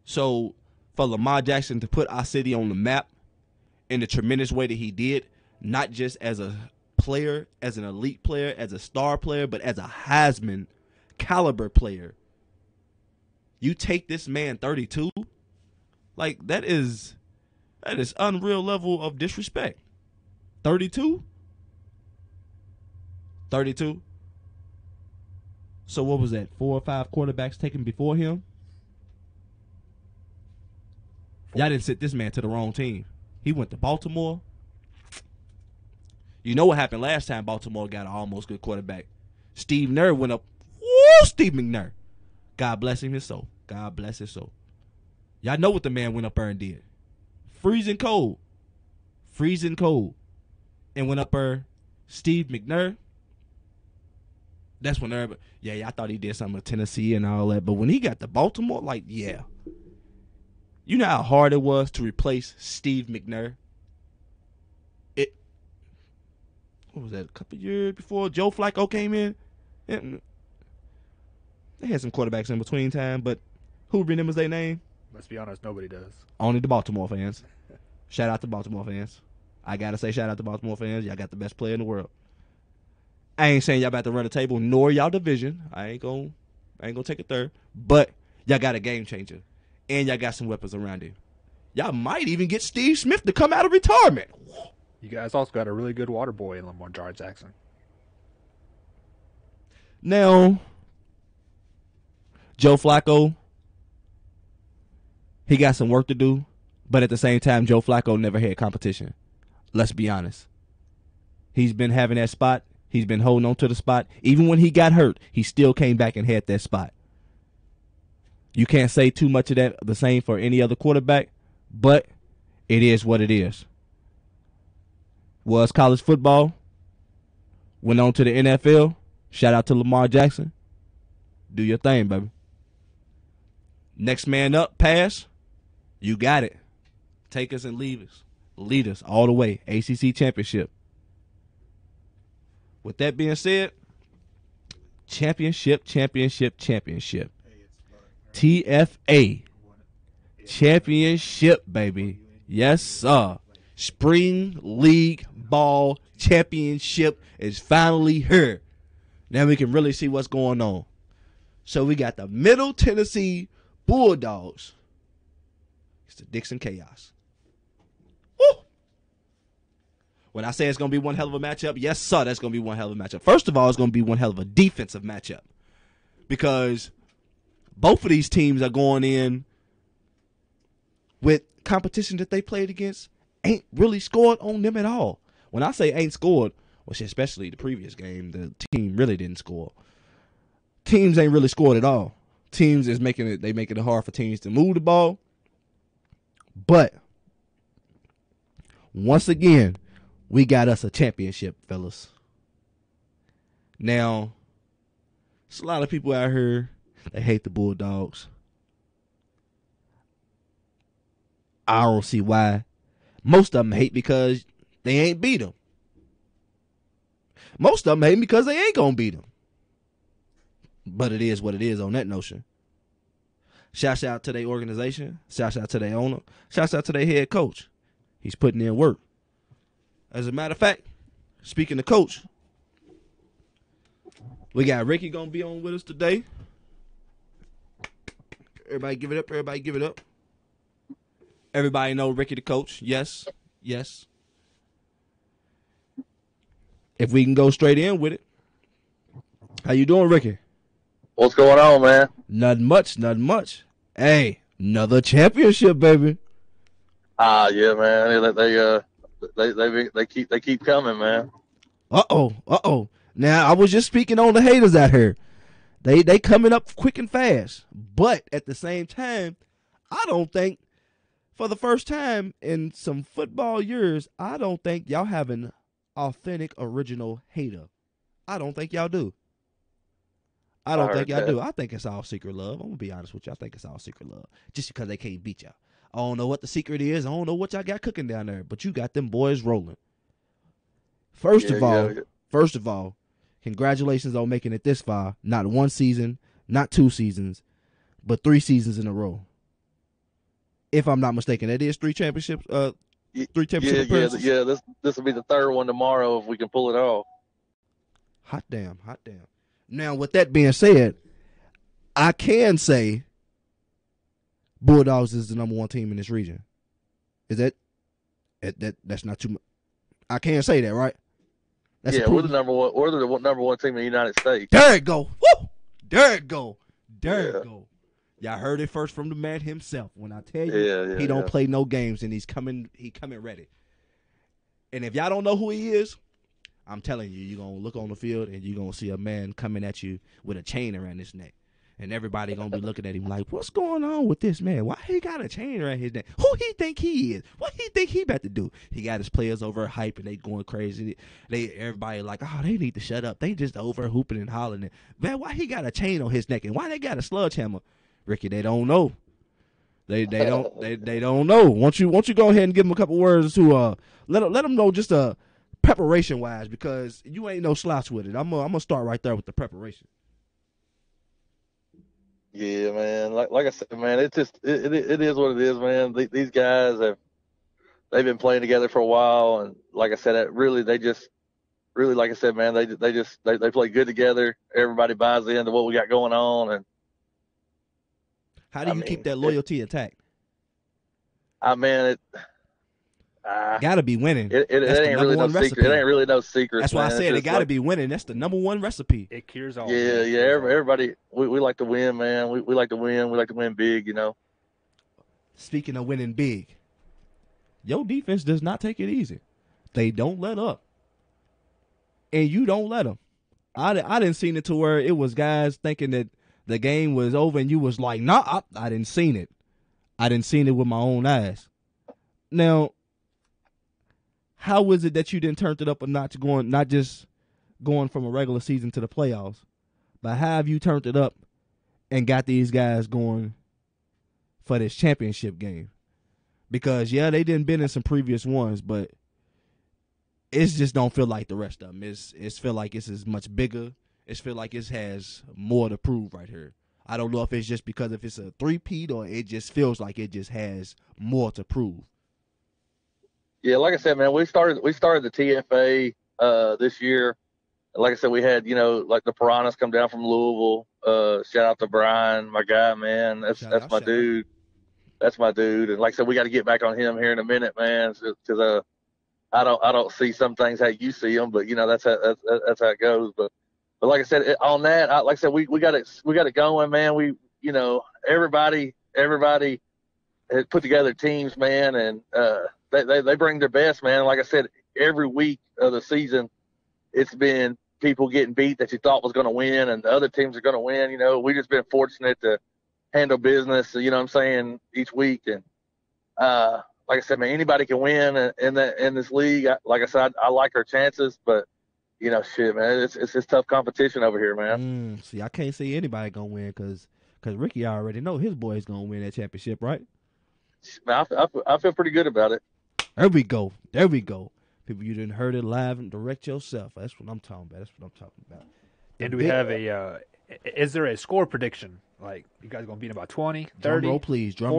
So for Lamar Jackson to put our city on the map in the tremendous way that he did, not just as a player, as an elite player, as a star player, but as a Heisman caliber player. You take this man 32, like that is unreal level of disrespect. 32? 32? So what was that? 4 or 5 quarterbacks taken before him? Y'all didn't sit this man to the wrong team. He went to Baltimore. You know what happened last time Baltimore got an almost good quarterback? Steve Nair went up. Woo, Steve McNair. God bless him his soul. God bless his soul. Y'all know what the man went up there and did. Freezing cold. And went up there, Steve McNair. That's when everybody, yeah, I thought he did something with Tennessee and all that. But when he got to Baltimore, like, yeah. You know how hard it was to replace Steve McNair? What was that, a couple years before Joe Flacco came in? They had some quarterbacks in between time, but who remembers their name? Let's be honest, nobody does. Only the Baltimore fans. Shout out to Baltimore fans. I got to say shout out to Baltimore fans. Y'all got the best player in the world. I ain't saying y'all about to run the table, nor y'all division. I ain't gonna take it there. But y'all got a game changer. And y'all got some weapons around him. Y'all might even get Steve Smith to come out of retirement. You guys also got a really good water boy in Lamar Jackson. Now, Joe Flacco, he got some work to do. But at the same time, Joe Flacco never had competition. Let's be honest. He's been having that spot. He's been holding on to the spot. Even when he got hurt, he still came back and had that spot. You can't say too much of that the same for any other quarterback, but it is what it is. Was college football. Went on to the NFL. Shout out to Lamar Jackson. Do your thing, baby. Next man up, pass. You got it. Take us and leave us. Lead us all the way. ACC championship. With that being said, championship. TFA. Championship, baby. Yes, sir. Spring League Ball Championship is finally here. Now we can really see what's going on. So we got the Middle Tennessee Bulldogs. It's the Dixon Chaos. Woo! When I say it's going to be one hell of a matchup, yes, sir, that's going to be one hell of a matchup. First of all, it's going to be one hell of a defensive matchup. Because both of these teams are going in with competition that they played against ain't really scored on them at all. When I say ain't scored, which especially the previous game, the team really didn't score. Teams ain't really scored at all. Teams is making it hard for teams to move the ball. But once again, we got us a championship, fellas. Now, there's a lot of people out here that hate the Bulldogs. I don't see why. Most of them hate because they ain't beat them. Most of them hate because they ain't going to beat them. But it is what it is on that notion. Shouts out to their organization. Shouts out to their owner. Shouts out to their head coach. He's putting in work. As a matter of fact, speaking of coach, we got Ricky going to be on with us today. Everybody give it up. Everybody give it up. Everybody know Ricky the coach. Yes. Yes. If we can go straight in with it. How you doing, Ricky? What's going on, man? Nothing much, nothing much. Hey, another championship, baby. Yeah, man. They keep coming, man. Uh-oh. Now, I was just speaking on the haters out here. They coming up quick and fast. But at the same time, I don't think, for the first time in some football years, I don't think y'all have an authentic, original hater. I don't think y'all do. I don't think y'all do. I think it's all secret love. I'm going to be honest with you. I think it's all secret love. Just because they can't beat y'all. I don't know what the secret is. I don't know what y'all got cooking down there. But you got them boys rolling. First of all, congratulations on making it this far. Not one season, not 2 seasons, but 3 seasons in a row. If I'm not mistaken, that is 3 championships. 3 championship appearances. Yeah. This will be the 3rd one tomorrow if we can pull it off. Hot damn. Now, with that being said, I can say Bulldogs is the number 1 team in this region. Is that's not too much? I can say that, right? We're the number one. We're the number 1 team in the United States. There it go. Woo! There it go. Y'all heard it first from the man himself. When I tell you, he don't play no games, and he coming ready. And if y'all don't know who he is, I'm telling you, you're going to look on the field, and you're going to see a man coming at you with a chain around his neck. And everybody going to be looking at him like, what's going on with this man? Why he got a chain around his neck? Who he think he is? What he think he about to do? He got his players over hype, and they going crazy. Everybody like, oh, they need to shut up. They just over hooping and hollering. Man, why he got a chain on his neck? And why they got a sledgehammer? Ricky, they don't know. They don't know. Won't you go ahead and give them a couple words to let them know just preparation wise, because you ain't no slouch with it. I'm gonna start right there with the preparation. Yeah, man. Like I said, man, it is what it is, man. These guys they've been playing together for a while, and like I said, like I said, man, they play good together. Everybody buys into what we got going on, and how do you keep that loyalty intact? Gotta be winning. It ain't really no secret. It ain't really no secret. That's why I said it gotta be winning. That's the number 1 recipe. It cures all. Yeah. Everybody, we like to win, man. We like to win. We like to win big, you know. Speaking of winning big, your defense does not take it easy. They don't let up. And you don't let them. I didn't see it to where it was guys thinking that the game was over and you was like, nah, I didn't seen it. I didn't seen it with my own eyes. Now, how is it that you didn't turn it up a notch not just going from a regular season to the playoffs, but how have you turned it up and got these guys going for this championship game? Because, yeah, they didn't been in some previous ones, but it just don't feel like the rest of them. It's feel like it's as much bigger. It feel like it has more to prove right here. I don't know if it's just because if it's a three-peat or it just feels like it just has more to prove. Yeah, like I said, man, we started the TFA this year. Like I said, we had, like the Piranhas come down from Louisville. Shout out to Brian, my guy, man. That's my dude. That's my dude. And like I said, we got to get back on him here in a minute, man. Because I don't see some things how you see them, but that's how it goes. But like I said, on that, like I said, we got it going, man. We everybody has put together teams, man, and they bring their best, man. Like I said, every week of the season, it's been people getting beat that you thought was going to win, and the other teams are going to win. We just been fortunate to handle business, what I'm saying, each week. And like I said, man, anybody can win in this league. Like I said, I like our chances, but shit, man, it's tough competition over here, man. See, I can't see anybody gonna win because Ricky already know his boy's gonna win that championship, right? Man, I feel pretty good about it. There we go. People, you didn't heard it live and direct yourself. That's what I'm talking about. And do we have is there a score prediction? Like, you guys going to beat about 20, 30, Drum roll, please. 40?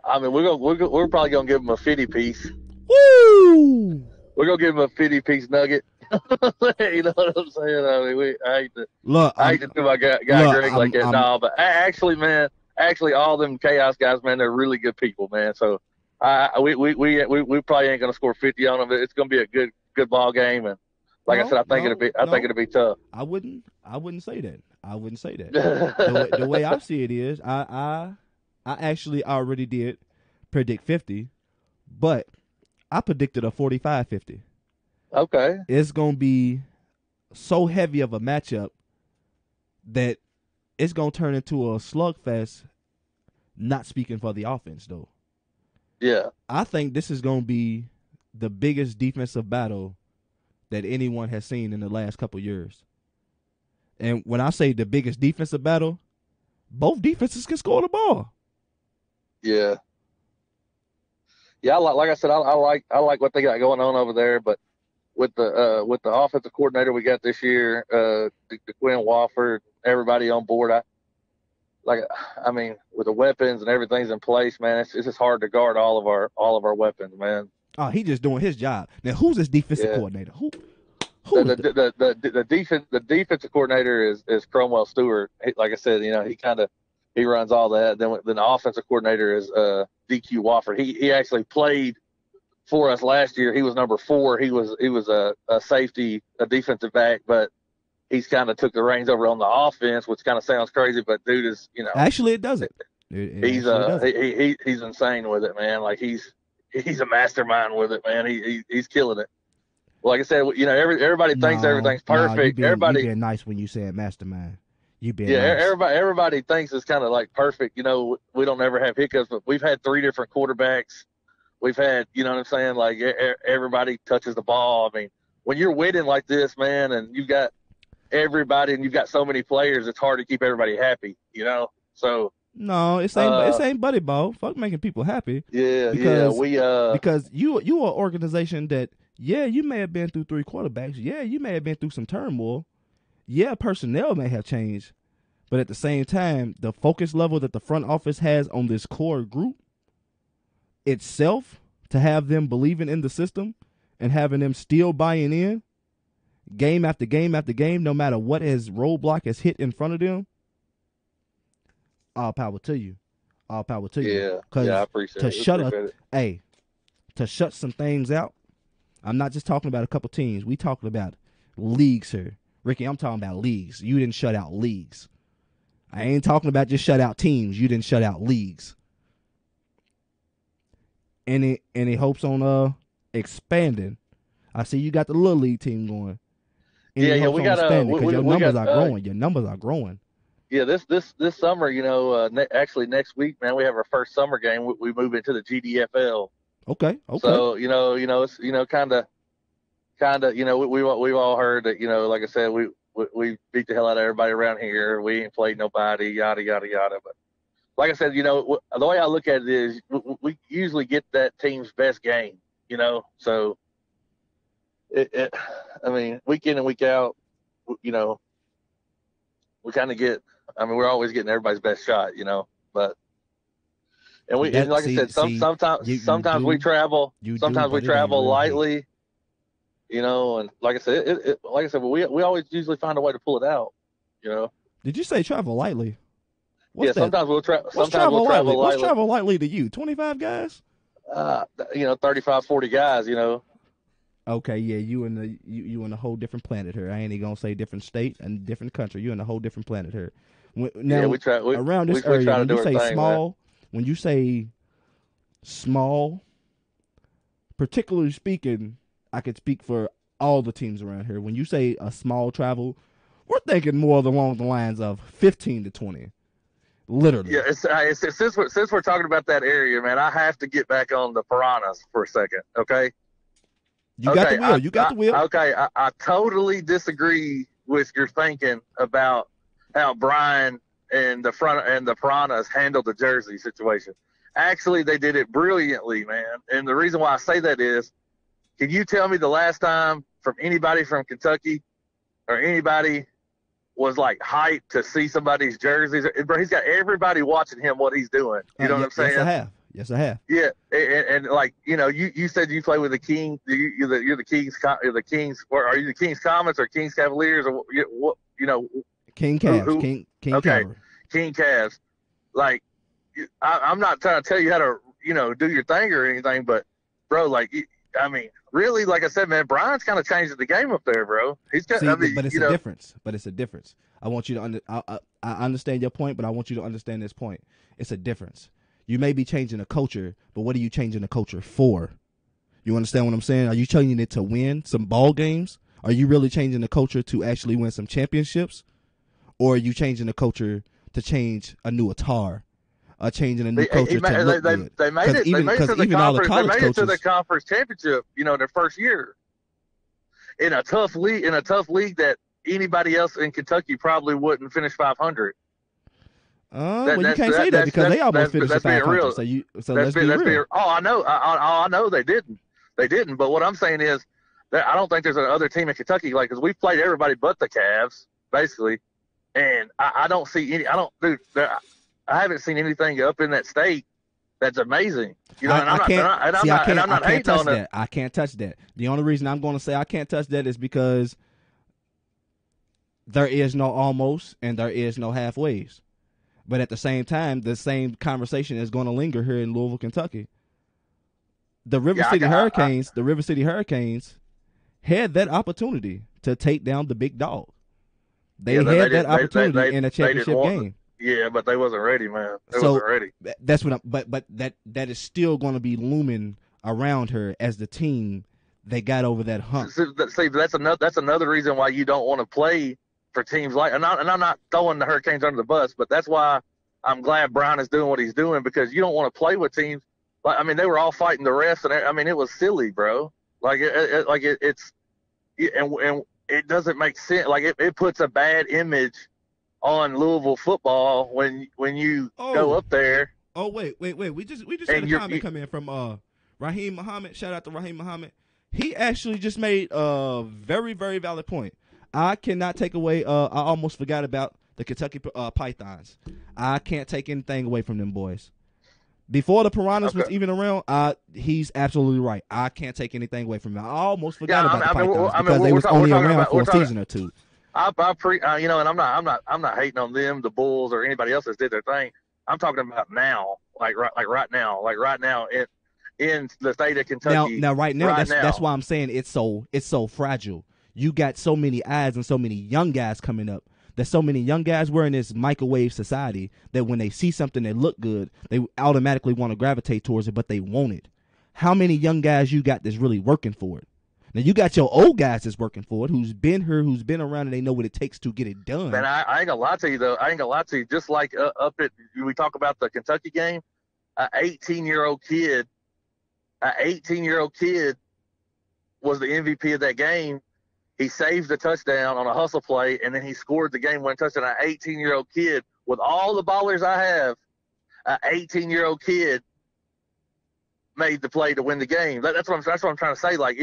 I mean, we're probably going to give them a 50 piece. Woo! We're going to give them a 50 piece nugget. You know what I'm saying? I mean, I hate to do my guy Greg like that. No, but actually, man, all them Chaos guys, man, they're really good people, man. So we probably ain't gonna score 50 on them. It's gonna be a good ball game, and like I said, I think it'll be tough. I wouldn't say that. The way I see it is, I actually already did predict 50, but I predicted a 45-50. Okay. It's gonna be so heavy of a matchup that it's gonna turn into a slugfest. Not speaking for the offense, though. Yeah. I think this is gonna be the biggest defensive battle that anyone has seen in the last couple years. And when I say the biggest defensive battle, both defenses can score the ball. Yeah. Yeah, like I said, I like what they got going on over there, but with the offensive coordinator we got this year, the Quinn Wofford, everybody on board, I mean, with the weapons and everything's in place, man, it's just hard to guard all of our weapons, man. Oh, he just doing his job. Now, who's his defensive coordinator? Who the defensive coordinator is Cromwell Stewart. Like I said, he runs all that. Then the offensive coordinator is DQ Wofford. He actually played for us last year. He was number 4. He was a safety, a defensive back, but he's kind of took the reins over on the offense, which kind of sounds crazy, but dude is, Actually, it doesn't. He's insane with it, man. Like he's a mastermind with it, man. He's killing it. Like I said, everybody thinks everything's perfect. You everybody being nice when you say mastermind. You being nice. Everybody thinks it's kind of like perfect. We don't ever have hiccups, but we've had 3 different quarterbacks. We've had, you know what I'm saying? Like everybody touches the ball. I mean, when you're winning like this, man, and you've got everybody and you've got so many players, it's hard to keep everybody happy, So no, it ain't buddy ball. Fuck making people happy. Yeah, because you are an organization that you may have been through 3 quarterbacks. Yeah, you may have been through some turmoil. Yeah, personnel may have changed, but at the same time, the focus level that the front office has on this core group itself, to have them believing in the system and having them still buying in game after game after game, no matter what roadblock has hit in front of them, all power to you. All power to you. Yeah, I appreciate it. To shut some things out, I'm not just talking about a couple teams. We talking about leagues here. Ricky, I'm talking about leagues. You didn't shut out leagues. I ain't talking about just shut out teams. You didn't shut out leagues. Any hopes on expanding? I see you got the little league team going. Any hopes we on got expanding? because your numbers are growing. Your numbers are growing. Yeah, this summer, actually next week, man, we have our first summer game. We move into the GDFL. Okay. So it's kind of we've all heard that like I said we beat the hell out of everybody around here. We ain't played nobody, yada yada yada. But like I said, the way I look at it is we usually get that team's best game. So I mean, week in and week out, we kind of get. I mean, we're always getting everybody's best shot, but. And I said, sometimes we travel. Sometimes we travel lightly, and like I said, we always usually find a way to pull it out, Did you say travel lightly? Sometimes we'll travel. What's travel lightly? What's travel lightly to you? 25 guys? 35, 40 guys. Okay, yeah, you in a whole different planet here. I ain't even gonna say different state and different country. You in a whole different planet here. Now, around this area, when you say small. Man. When you say small, particularly speaking, I could speak for all the teams around here. When you say a small travel, we're thinking more along the lines of 15 to 20, literally. Yeah, since we're talking about that area, man, I have to get back on the Piranhas for a second, okay? You got the wheel. You got the wheel. Okay, I totally disagree with your thinking about how Brian and the Piranhas handled the jersey situation. Actually, they did it brilliantly, man. And the reason why I say that is, can you tell me the last time from anybody from Kentucky or anybody was like hyped to see somebody's jerseys? Bro, he's got everybody watching him what he's doing. You know what I'm saying? Yes, I have. Yeah, and like you said you play with the King. You're the Kings. The Kings. Or are you the Kings Comets or Kings Cavaliers or what? King Cavs. King okay. Cavs. King Cavs. Like, I'm not trying to tell you how to, do your thing or anything, but, bro, like, I mean, really, like I said, man, Brian's kind of changed the game up there, bro. He's got, but it's a difference. But it's a difference. I want you to I understand your point, but I want you to understand this point. It's a difference. You may be changing a culture, but what are you changing the culture for? You understand what I'm saying? Are you changing it to win some ball games? Are you really changing the culture to actually win some championships? Or are you changing the culture to change a new attire, changing a new culture to look good? They made it to the conference championship, their first year in a tough league that anybody else in Kentucky probably wouldn't finish 500. Well, you can't say that because they almost finished 500. So let's be real. I know they didn't. They didn't. But what I'm saying is that I don't think there's another team in Kentucky because we've played everybody but the Cavs basically. And I don't see any. I haven't seen anything up in that state that's amazing. I'm not hating on it. I can't touch that. The only reason I'm going to say I can't touch that is because there is no almost and there is no halfways. But at the same time, the same conversation is going to linger here in Louisville, Kentucky. The River City Hurricanes had that opportunity to take down the big dog. They had that opportunity in a championship game. Yeah, but they wasn't ready, man. They wasn't ready. That's what. But that is still going to be looming around her as the team they got over that hump. See, that's another reason why you don't want to play for teams like. And I'm not throwing the Hurricanes under the bus, but that's why I'm glad Brian is doing what he's doing because you don't want to play with teams. Like, I mean, they were all fighting the refs, and I mean, it was silly, bro. Like it's it doesn't make sense. Like it puts a bad image on Louisville football when you go up there. Oh wait. We just had a comment come in from Raheem Muhammad. Shout out to Raheem Muhammad. He actually just made a very, very valid point. I cannot take away. I almost forgot about the Kentucky Pythons. I can't take anything away from them boys. Before the Piranhas was even around, he's absolutely right. I can't take anything away from them. I almost forgot about the Pythons because they was only around for a season or two. And I'm not hating on them, the Bulls, or anybody else that did their thing. I'm talking about now, like right now in the state of Kentucky. That's why I'm saying it's so fragile. You got so many eyes and so many young guys coming up. There's so many young guys. We're in this microwave society that when they see something that look good, they automatically want to gravitate towards it, but they want it. how many young guys you got that's really working for it? Now you got your old guys that's working for it, who's been here, who's been around, and they know what it takes to get it done. Man, I ain't gonna lie to you though. I ain't gonna lie to you. Just like up at we talk about the Kentucky game, an 18-year-old kid was the MVP of that game. He saved the touchdown on a hustle play, and then he scored the game-winning touchdown. An 18-year-old kid, with all the ballers I have, an 18-year-old kid made the play to win the game. That's what I'm trying to say. Like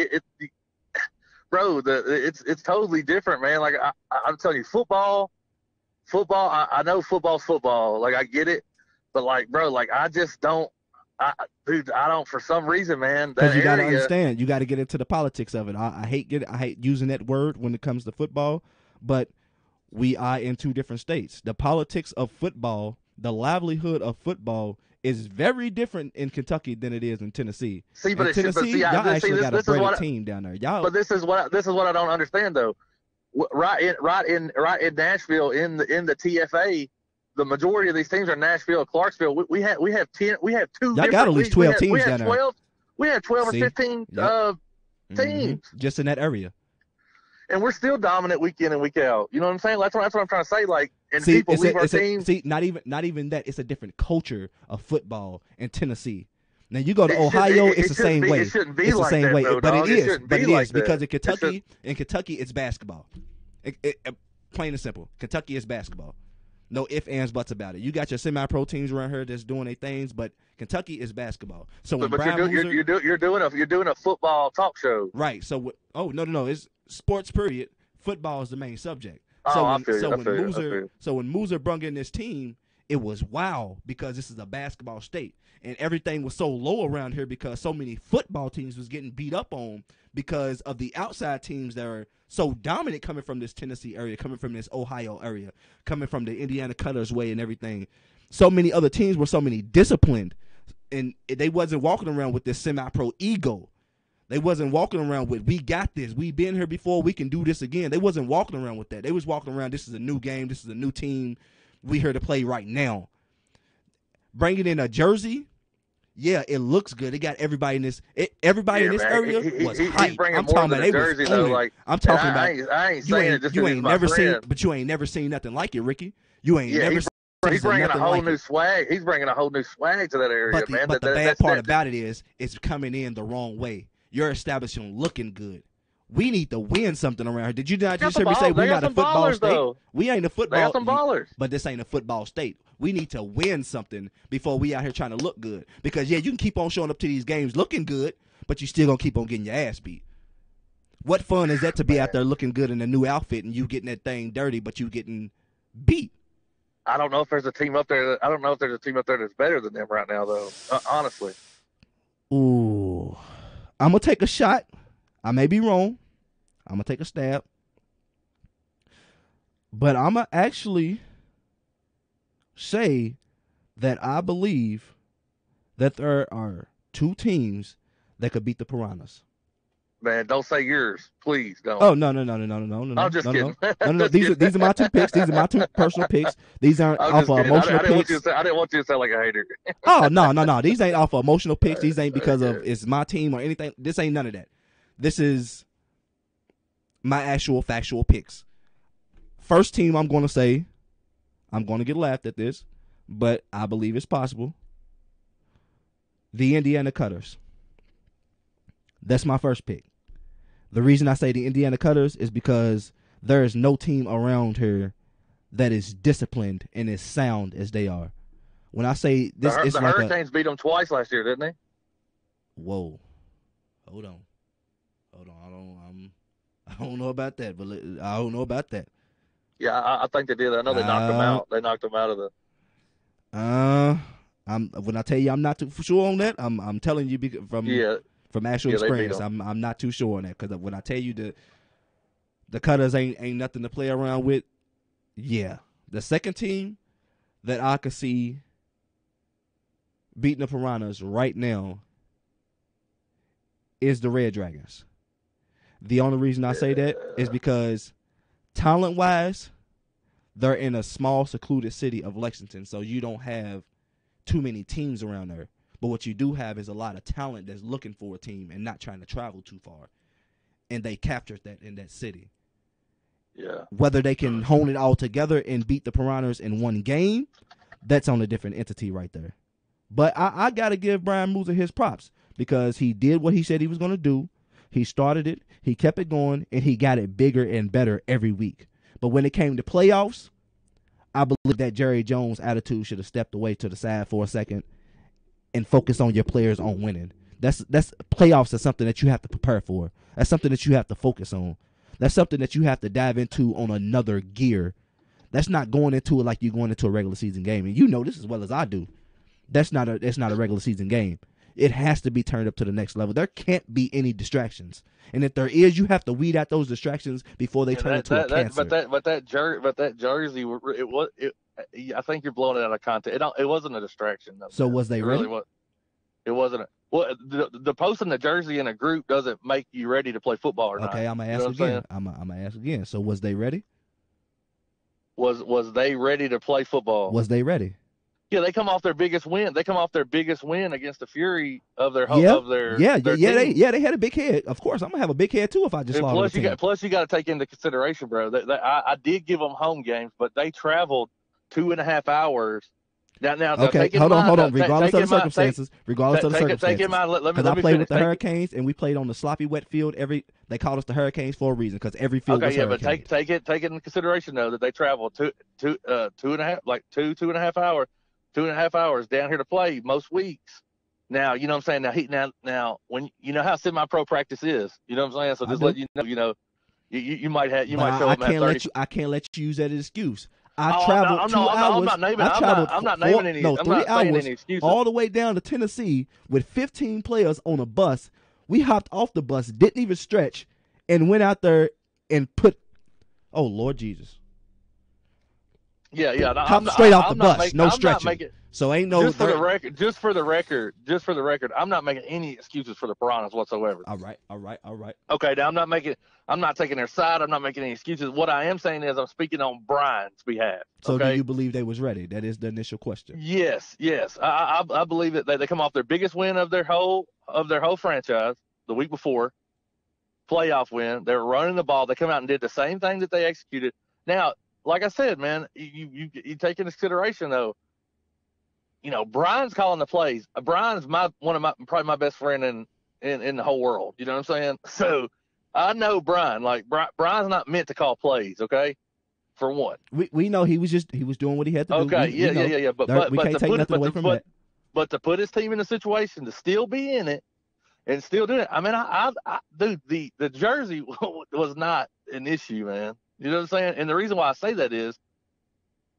bro, it's totally different, man. Like I'm telling you, football. I know football's football. Like I get it, but like, bro, like I just don't. Dude, I don't. For some reason, man. Because you got to understand, you got to get into the politics of it. I hate using that word when it comes to football, but we are in two different states. The politics of football, the livelihood of football, is very different in Kentucky than it is in Tennessee. See, but in Tennessee, y'all actually got a breaded team down there. Y'all. But this is what I don't understand though. Right in Nashville in the TFA, the majority of these teams are Nashville, Clarksville. We have two. Y'all got at least 12 teams down there. We have 12 or 15 teams just in that area. And we're still dominant week in and week out. You know what I'm saying? That's what I'm trying to say. Like, and see, people leave our teams. See, not even that. It's a different culture of football in Tennessee. Now you go to Ohio, it's the same way. It shouldn't be it's like the same that, way, though, but dog. it is. Shouldn't But be it like is because that. in Kentucky, it's basketball. Plain and simple. Kentucky is basketball. No ifs, ands, buts about it. You got your semi-pro teams around here that's doing their things, but Kentucky is basketball. So when But you're doing a football talk show, right? So no, it's sports. Period. Football is the main subject. Oh, So when Moser brung in this team, it was wow, because this is a basketball state, and everything was so low around here because so many football teams was getting beat up on because of the outside teams that are so dominant coming from this Tennessee area, coming from this Ohio area, coming from the Indiana Cutters way and everything. So many other teams were so many disciplined, and they wasn't walking around with this semi-pro ego. They wasn't walking around with, we got this, we been here before, we can do this again. They wasn't walking around with that. They was walking around, this is a new game, this is a new team, we here to play right now. Bringing in a jersey, yeah, it looks good. It got everybody in this. Everybody in this area was hyped. I'm talking about they was owning. I'm talking about. I ain't saying it just you ain't never seen, but you ain't never seen nothing like it, Ricky. You ain't never. He's bringing a whole new swag. He's bringing a whole new swag to that area, man. But the bad part about it is, it's coming in the wrong way. You're establishing looking good. We need to win something around here. Did you not just hear me say we're not a football state? We ain't a football. They got some ballers. But this ain't a football state. We need to win something before we out here trying to look good. Because, yeah, you can keep on showing up to these games looking good, but you still going to keep on getting your ass beat. What fun is that to be out there looking good in a new outfit and you getting that thing dirty, but you getting beat? I don't know if there's a team up there. I don't know if there's a team up there that's better than them right now, though, honestly. Ooh. I'm going to take a shot. I may be wrong. I'm going to take a stab. But I'm going to actually say that I believe that there are two teams that could beat the Piranhas. Man, don't say yours. Please don't. Oh, no. I'm just kidding. No. These are my two picks. These are my two personal picks. These aren't off of emotional picks. I didn't want you to sound like a hater. Oh, no. These ain't off of emotional picks. These ain't because of it's my team or anything. This ain't none of that. This is my actual factual picks. First team I'm going to say, I'm going to get laughed at this, but I believe it's possible. The Indiana Cutters. That's my first pick. The reason I say the Indiana Cutters is because there is no team around here that is disciplined and as sound as they are. When I say this, it's the like Hurricanes beat them twice last year, didn't they? Whoa, hold on. I don't know about that, but I don't know about that. Yeah, I think they did. I know they knocked them out. They knocked them out of the. When I tell you I'm not too sure on that, I'm telling you from actual experience. I'm not too sure on that, because when I tell you the Cutters ain't nothing to play around with. Yeah, the second team that I could see beating the Piranhas right now is the Red Dragons. The only reason I say that is because talent-wise, they're in a small, secluded city of Lexington, so you don't have too many teams around there. But what you do have is a lot of talent that's looking for a team and not trying to travel too far. And they captured that in that city. Yeah. Whether they can hone it all together and beat the Piranhas in one game, that's on a different entity right there. But I got to give Brian Musa his props because he did what he said he was going to do. He started it, he kept it going, and he got it bigger and better every week. But when it came to playoffs, I believe that Jerry Jones' attitude should have stepped away to the side for a second and focus on your players on winning. That's playoffs is something that you have to prepare for. That's something that you have to focus on. That's something that you have to dive into on another gear. That's not going into it like you're going into a regular season game. And you know this as well as I do. That's not a regular season game. It has to be turned up to the next level. There can't be any distractions. And if there is, you have to weed out those distractions before they turn into a cancer. But that jersey, I think you're blowing it out of context. It wasn't a distraction. Though, so was they ready? It wasn't. Well, the posting the jersey in a group doesn't make you ready to play football or not. Okay, I'm gonna ask again. I'm gonna ask again. So was they ready? Was they ready to play football? Was they ready? Yeah, they come off their biggest win. They come off their biggest win against the Fury of their team. They had a big head. Of course, I'm gonna have a big head too if I just lost. Plus, you got to take into consideration, bro. I did give them home games, but they traveled 2.5 hours. Now, okay, hold on. Regardless of the circumstances, because I played with the Hurricanes and we played on the sloppy wet field. They called us the Hurricanes for a reason because every field was hurricane. But take it into consideration though that they traveled 2.5 hours. 2.5 hours down here to play most weeks. Now, you know what I'm saying? Now, when you know how semi-pro practice is, you know what I'm saying? So just let you know, you might show up at 30. I can't let you use that as an excuse. I traveled 2 hours. I'm not naming any. I'm not saying any excuses. All the way down to Tennessee with 15 players on a bus. We hopped off the bus, didn't even stretch, and went out there and put. Oh Lord Jesus. Yeah. Hop straight off the bus, no stretching. So ain't no. Just for the record, I'm not making any excuses for the Piranhas whatsoever. All right. Okay, now I'm not taking their side. I'm not making any excuses. What I am saying is I'm speaking on Brian's behalf. So okay? Do you believe they was ready? That is the initial question. Yes. I believe that they come off their biggest win of their whole franchise the week before, playoff win. They're running the ball. They come out and did the same thing that they executed. Now, like I said, man, you take into consideration though. You know, Brian's calling the plays. Brian's probably my best friend in the whole world. You know what I'm saying? So I know Brian. Like Brian's not meant to call plays. Okay, for one. We know he was doing what he had to do. Okay, yeah. But we can't take nothing away from that. But to put his team in a situation to still be in it and still do it. I mean, dude, the jersey was not an issue, man. You know what I'm saying? And the reason why I say that is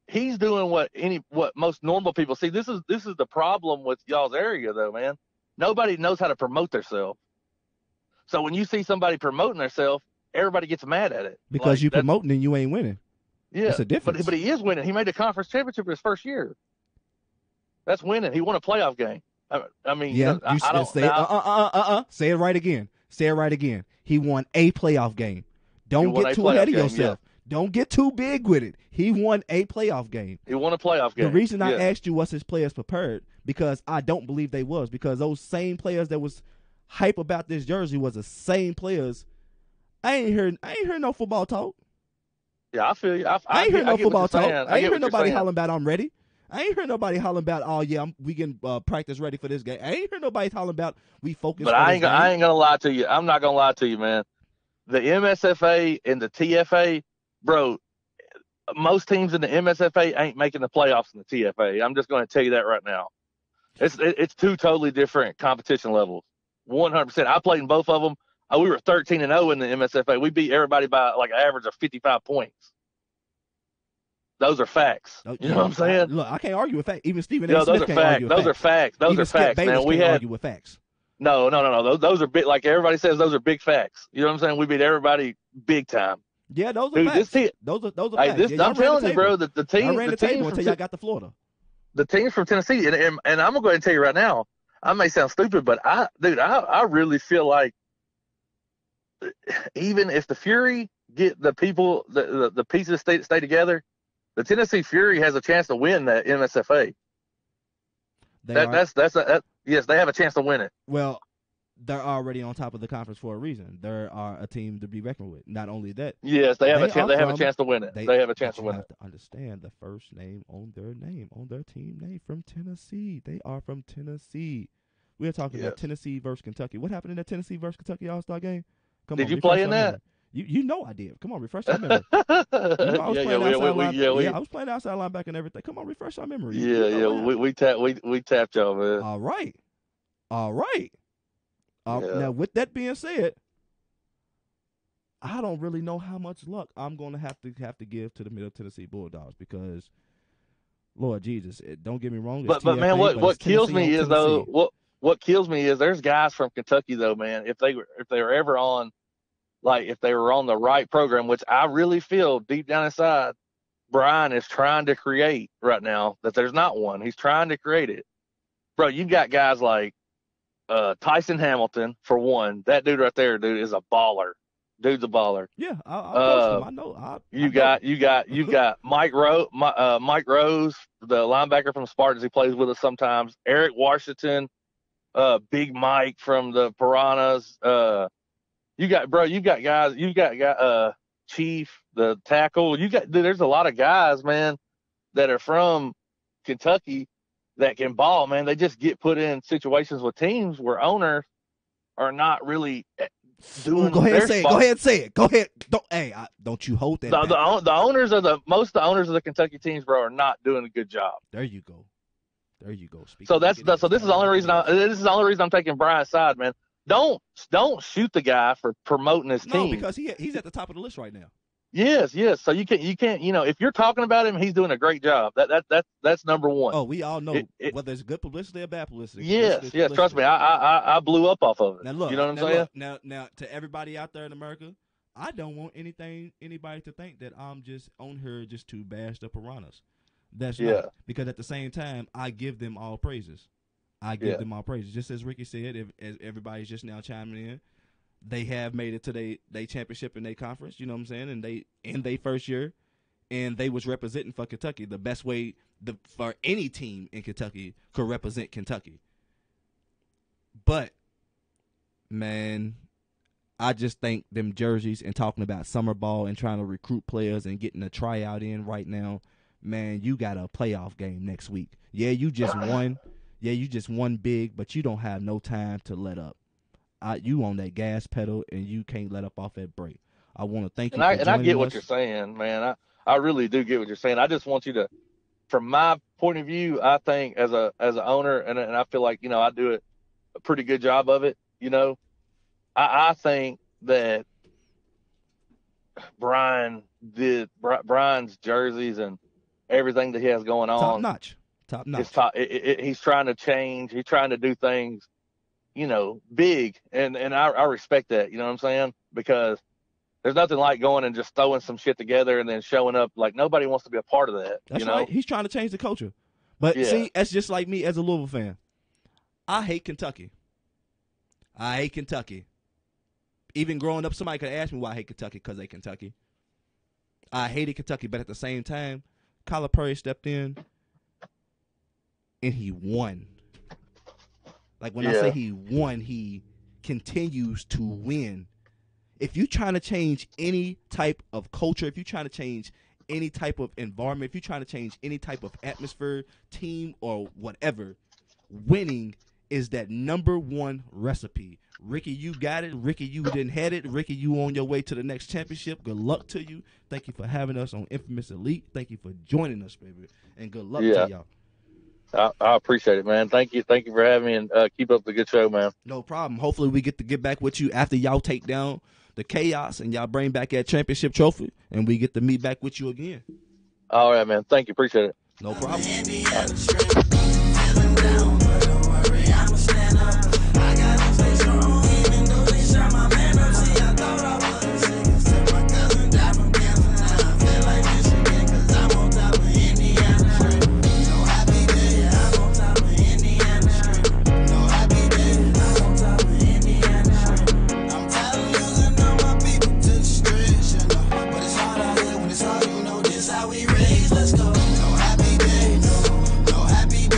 he's doing what most normal people see. This is the problem with y'all's area though, man. Nobody knows how to promote themselves. So when you see somebody promoting themselves, everybody gets mad at it. Because you promoting and you ain't winning. Yeah. That's a difference. But he is winning. He made the conference championship his first year. That's winning. He won a playoff game. I mean, yeah, I don't say Say it right again. He won a playoff game. Don't get too ahead of yourself. Yeah. Don't get too big with it. He won a playoff game. He won a playoff game. The reason I asked you was his players prepared because I don't believe they was because those same players that was hype about this jersey was the same players. I ain't heard no football talk. Yeah, I feel you. I ain't heard no football talk. I ain't heard nobody hollering about I'm ready. I ain't heard nobody hollering about, oh yeah, we can practice ready for this game. I ain't heard nobody hollering about we focus. But I ain't gonna lie to you. I'm not gonna lie to you, man. The MSFA and the TFA, bro. Most teams in the MSFA ain't making the playoffs in the TFA. I'm just going to tell you that right now. It's two totally different competition levels. 100%. I played in both of them. We were 13-0 in the MSFA. We beat everybody by like an average of 55 points. Those are facts. You know what I'm saying? Look, I can't argue with facts. Even Stephen A. Smith those are can't facts. argue with those are facts. Those are facts, man. We had argue with facts. No. Those are big. Like everybody says, those are big facts. You know what I'm saying? We beat everybody big time. Yeah, those are facts. Those are facts. I'm telling you, bro. The team. I ran the table until y'all got to Florida. The teams from Tennessee, and I'm gonna go ahead and tell you right now. I may sound stupid, but I really feel like even if the Fury get the people, the pieces stay together, the Tennessee Fury has a chance to win that MSFA. Yes, they have a chance to win it. Well, they're already on top of the conference for a reason. They are a team to be reckoned with. Not only that, Yes, they have a They chance. are They have a from- chance to win it. They have a chance but to you win have it. to understand the first name, on their team name from Tennessee. They are from Tennessee. We're talking about Yes. Tennessee versus Kentucky. What happened in that Tennessee versus Kentucky All-Star game? Come Did on, you refresh play in our that? memory. You know I did. Come on, refresh our memory. You know, I was playing outside linebacker. I was playing outside linebacker and everything. Come on, refresh our memory. You know what happened. We tapped y'all, man. All right. Yeah. Now, with that being said, I don't really know how much luck I'm going to have to give to the Middle Tennessee Bulldogs because, Lord Jesus, don't get me wrong. It's But man, TFA, what it's kills Tennessee me on is though Tennessee. what kills me is there's guys from Kentucky though, man. If they were ever on, like if they were on the right program, which I really feel deep down inside, Brian is trying to create right now that there's not one. He's trying to create it, bro. You've got guys like Tyson Hamilton for one. That dude right there, dude, is a baller. Dude's a baller. Yeah, I'll coach him. I know. You got Mike Rose, the linebacker from Spartans. He plays with us sometimes. Eric Washington, Big Mike from the Piranhas. You got guys. You got Chief, the tackle. There's a lot of guys, man, that are from Kentucky that can ball, man. They just get put in situations with teams where owners are not really doing. Go ahead their and say it. spot. Go ahead and say it. Go ahead. Don't you hold that back. The owners of most of the owners of the Kentucky teams, bro, are not doing a good job. There you go. Speaking So of this getting is the only reason. This is the only reason I'm taking Brian's side, man. Don't shoot the guy for promoting his No, team. because he's at the top of the list right now. Yes. So you can't. If you're talking about him, he's doing a great job. That's number one. Oh, we all know It- whether it's good publicity or bad publicity. Yes. Publicity. Trust me, I blew up off of it. Now look, you know what I'm saying? Now to everybody out there in America, I don't want anybody to think that I'm just on here just to bash the Piranhas. That's not, because at the same time I give them all praises. Them all praises. Just as Ricky said, as everybody's just now chiming in, they have made it to they championship in their conference. You know what I'm saying? And they in their first year, and they was representing for Kentucky the best way for any team in Kentucky could represent Kentucky. But man, I just think them jerseys and talking about summer ball and trying to recruit players and getting a tryout in right now, man, you got a playoff game next week. Yeah, you just won. Yeah, you just won big, but you don't have no time to let up. You on that gas pedal, and you can't let up off that brake. I want to thank you for joining I get us. what you're saying, man. I really do get what you're saying. I just want you to, from my point of view, I think as an owner, and I feel like I do a pretty good job of it. I think that Brian's jerseys and everything that he has going on, top notch. He's trying to change. He's trying to do things, big, and I respect that. You know what I'm saying? Because there's nothing like going and just throwing some shit together and then showing up. Like, nobody wants to be a part of that. That's right. He's trying to change the culture. But see, that's just like me as a Louisville fan. I hate Kentucky. Even growing up, somebody could ask me why I hate Kentucky because they Kentucky. I hated Kentucky, but at the same time, Kyler Perry stepped in and he won. Like when I say he won, he continues to win. If you're trying to change any type of culture, if you're trying to change any type of environment, if you're trying to change any type of atmosphere, team, or whatever, winning is that number one recipe. Ricky, you got it. Ricky, you didn't had it. Ricky, you on your way to the next championship. Good luck to you. Thank you for having us on Infamous Elite. Thank you for joining us, baby. And good luck to y'all. I appreciate it, man. Thank you for having me, and keep up the good show, man. No problem. Hopefully we get to get back with you after y'all take down the Chaos and y'all bring back that championship trophy, and we get to meet back with you again. All right, man. Thank you. Appreciate it. No problem. Let's go. No happy days, no happy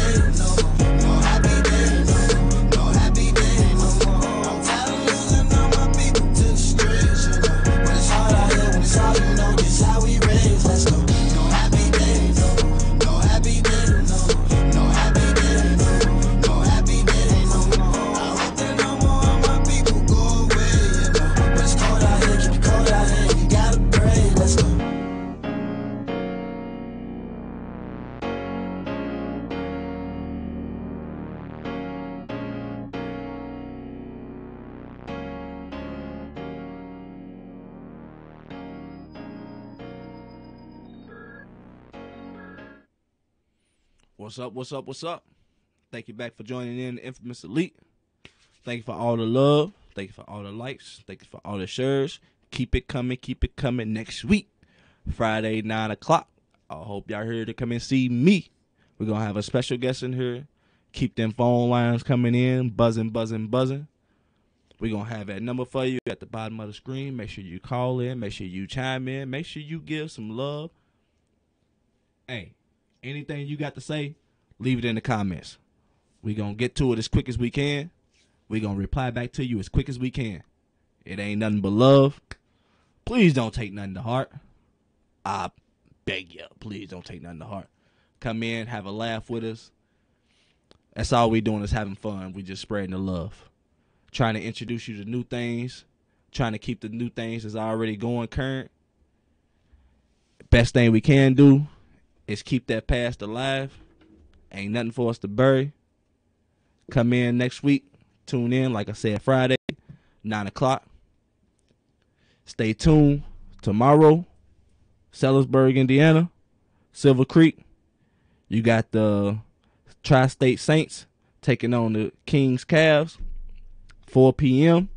What's up? What's up? What's up? Thank you back for joining in the Infamous Elite. Thank you for all the love. Thank you for all the likes. Thank you for all the shares. Keep it coming. Keep it coming next week. Friday, 9 o'clock. I hope y'all here to come and see me. We're going to have a special guest in here. Keep them phone lines coming in. Buzzing, buzzing, buzzing. We're going to have that number for you at the bottom of the screen. Make sure you call in. Make sure you chime in. Make sure you give some love. Hey, anything you got to say, leave it in the comments. We're going to get to it as quick as we can. We're going to reply back to you as quick as we can. It ain't nothing but love. Please don't take nothing to heart. I beg you, please don't take nothing to heart. Come in, have a laugh with us. That's all we doing is having fun. We just spreading the love. Trying to introduce you to new things. Trying to keep the new things that's already going current. Best thing we can do is keep that past alive. Ain't nothing for us to bury. Come in next week. Tune in, like I said, Friday, 9 o'clock. Stay tuned. Tomorrow, Sellersburg, Indiana, Silver Creek. You got the Tri-State Saints taking on the Kings Cavs, 4 p.m.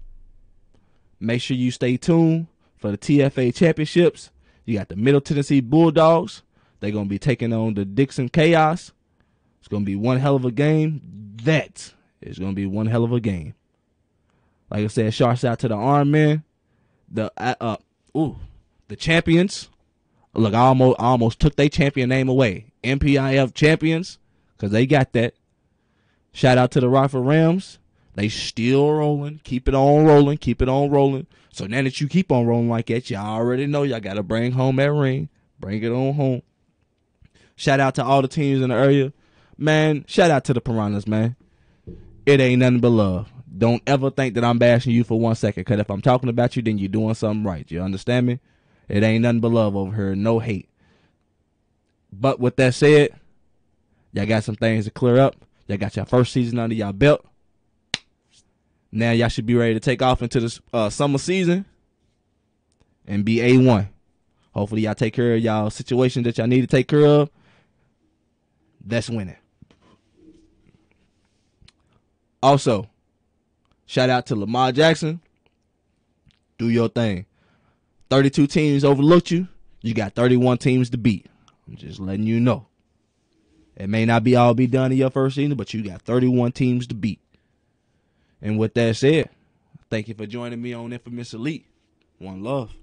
Make sure you stay tuned for the TFA Championships. You got the Middle Tennessee Bulldogs. They're going to be taking on the Dixon Chaos. It's going to be one hell of a game. That is going to be one hell of a game. Like I said, shouts out to the Arm Men. The champions. Look, I almost took their champion name away. MPIF champions, because they got that. Shout out to the Rockford Rams. They still rolling. Keep it on rolling. Keep it on rolling. So now that you keep on rolling like that, y'all already know y'all got to bring home that ring. Bring it on home. Shout out to all the teams in the area. Man, shout out to the Piranhas, man. It ain't nothing but love. Don't ever think that I'm bashing you for 1 second, because if I'm talking about you, then you're doing something right. You understand me? It ain't nothing but love over here. No hate. But with that said, y'all got some things to clear up. Y'all got your first season under y'all belt. Now y'all should be ready to take off into the summer season and be A1. Hopefully y'all take care of y'all situation that y'all need to take care of. That's winning. Also, shout out to Lamar Jackson. Do your thing. 32 teams overlooked you. You got 31 teams to beat. I'm just letting you know. It may not be all be done in your first season, but you got 31 teams to beat. And with that said, thank you for joining me on Infamous Elite. One love.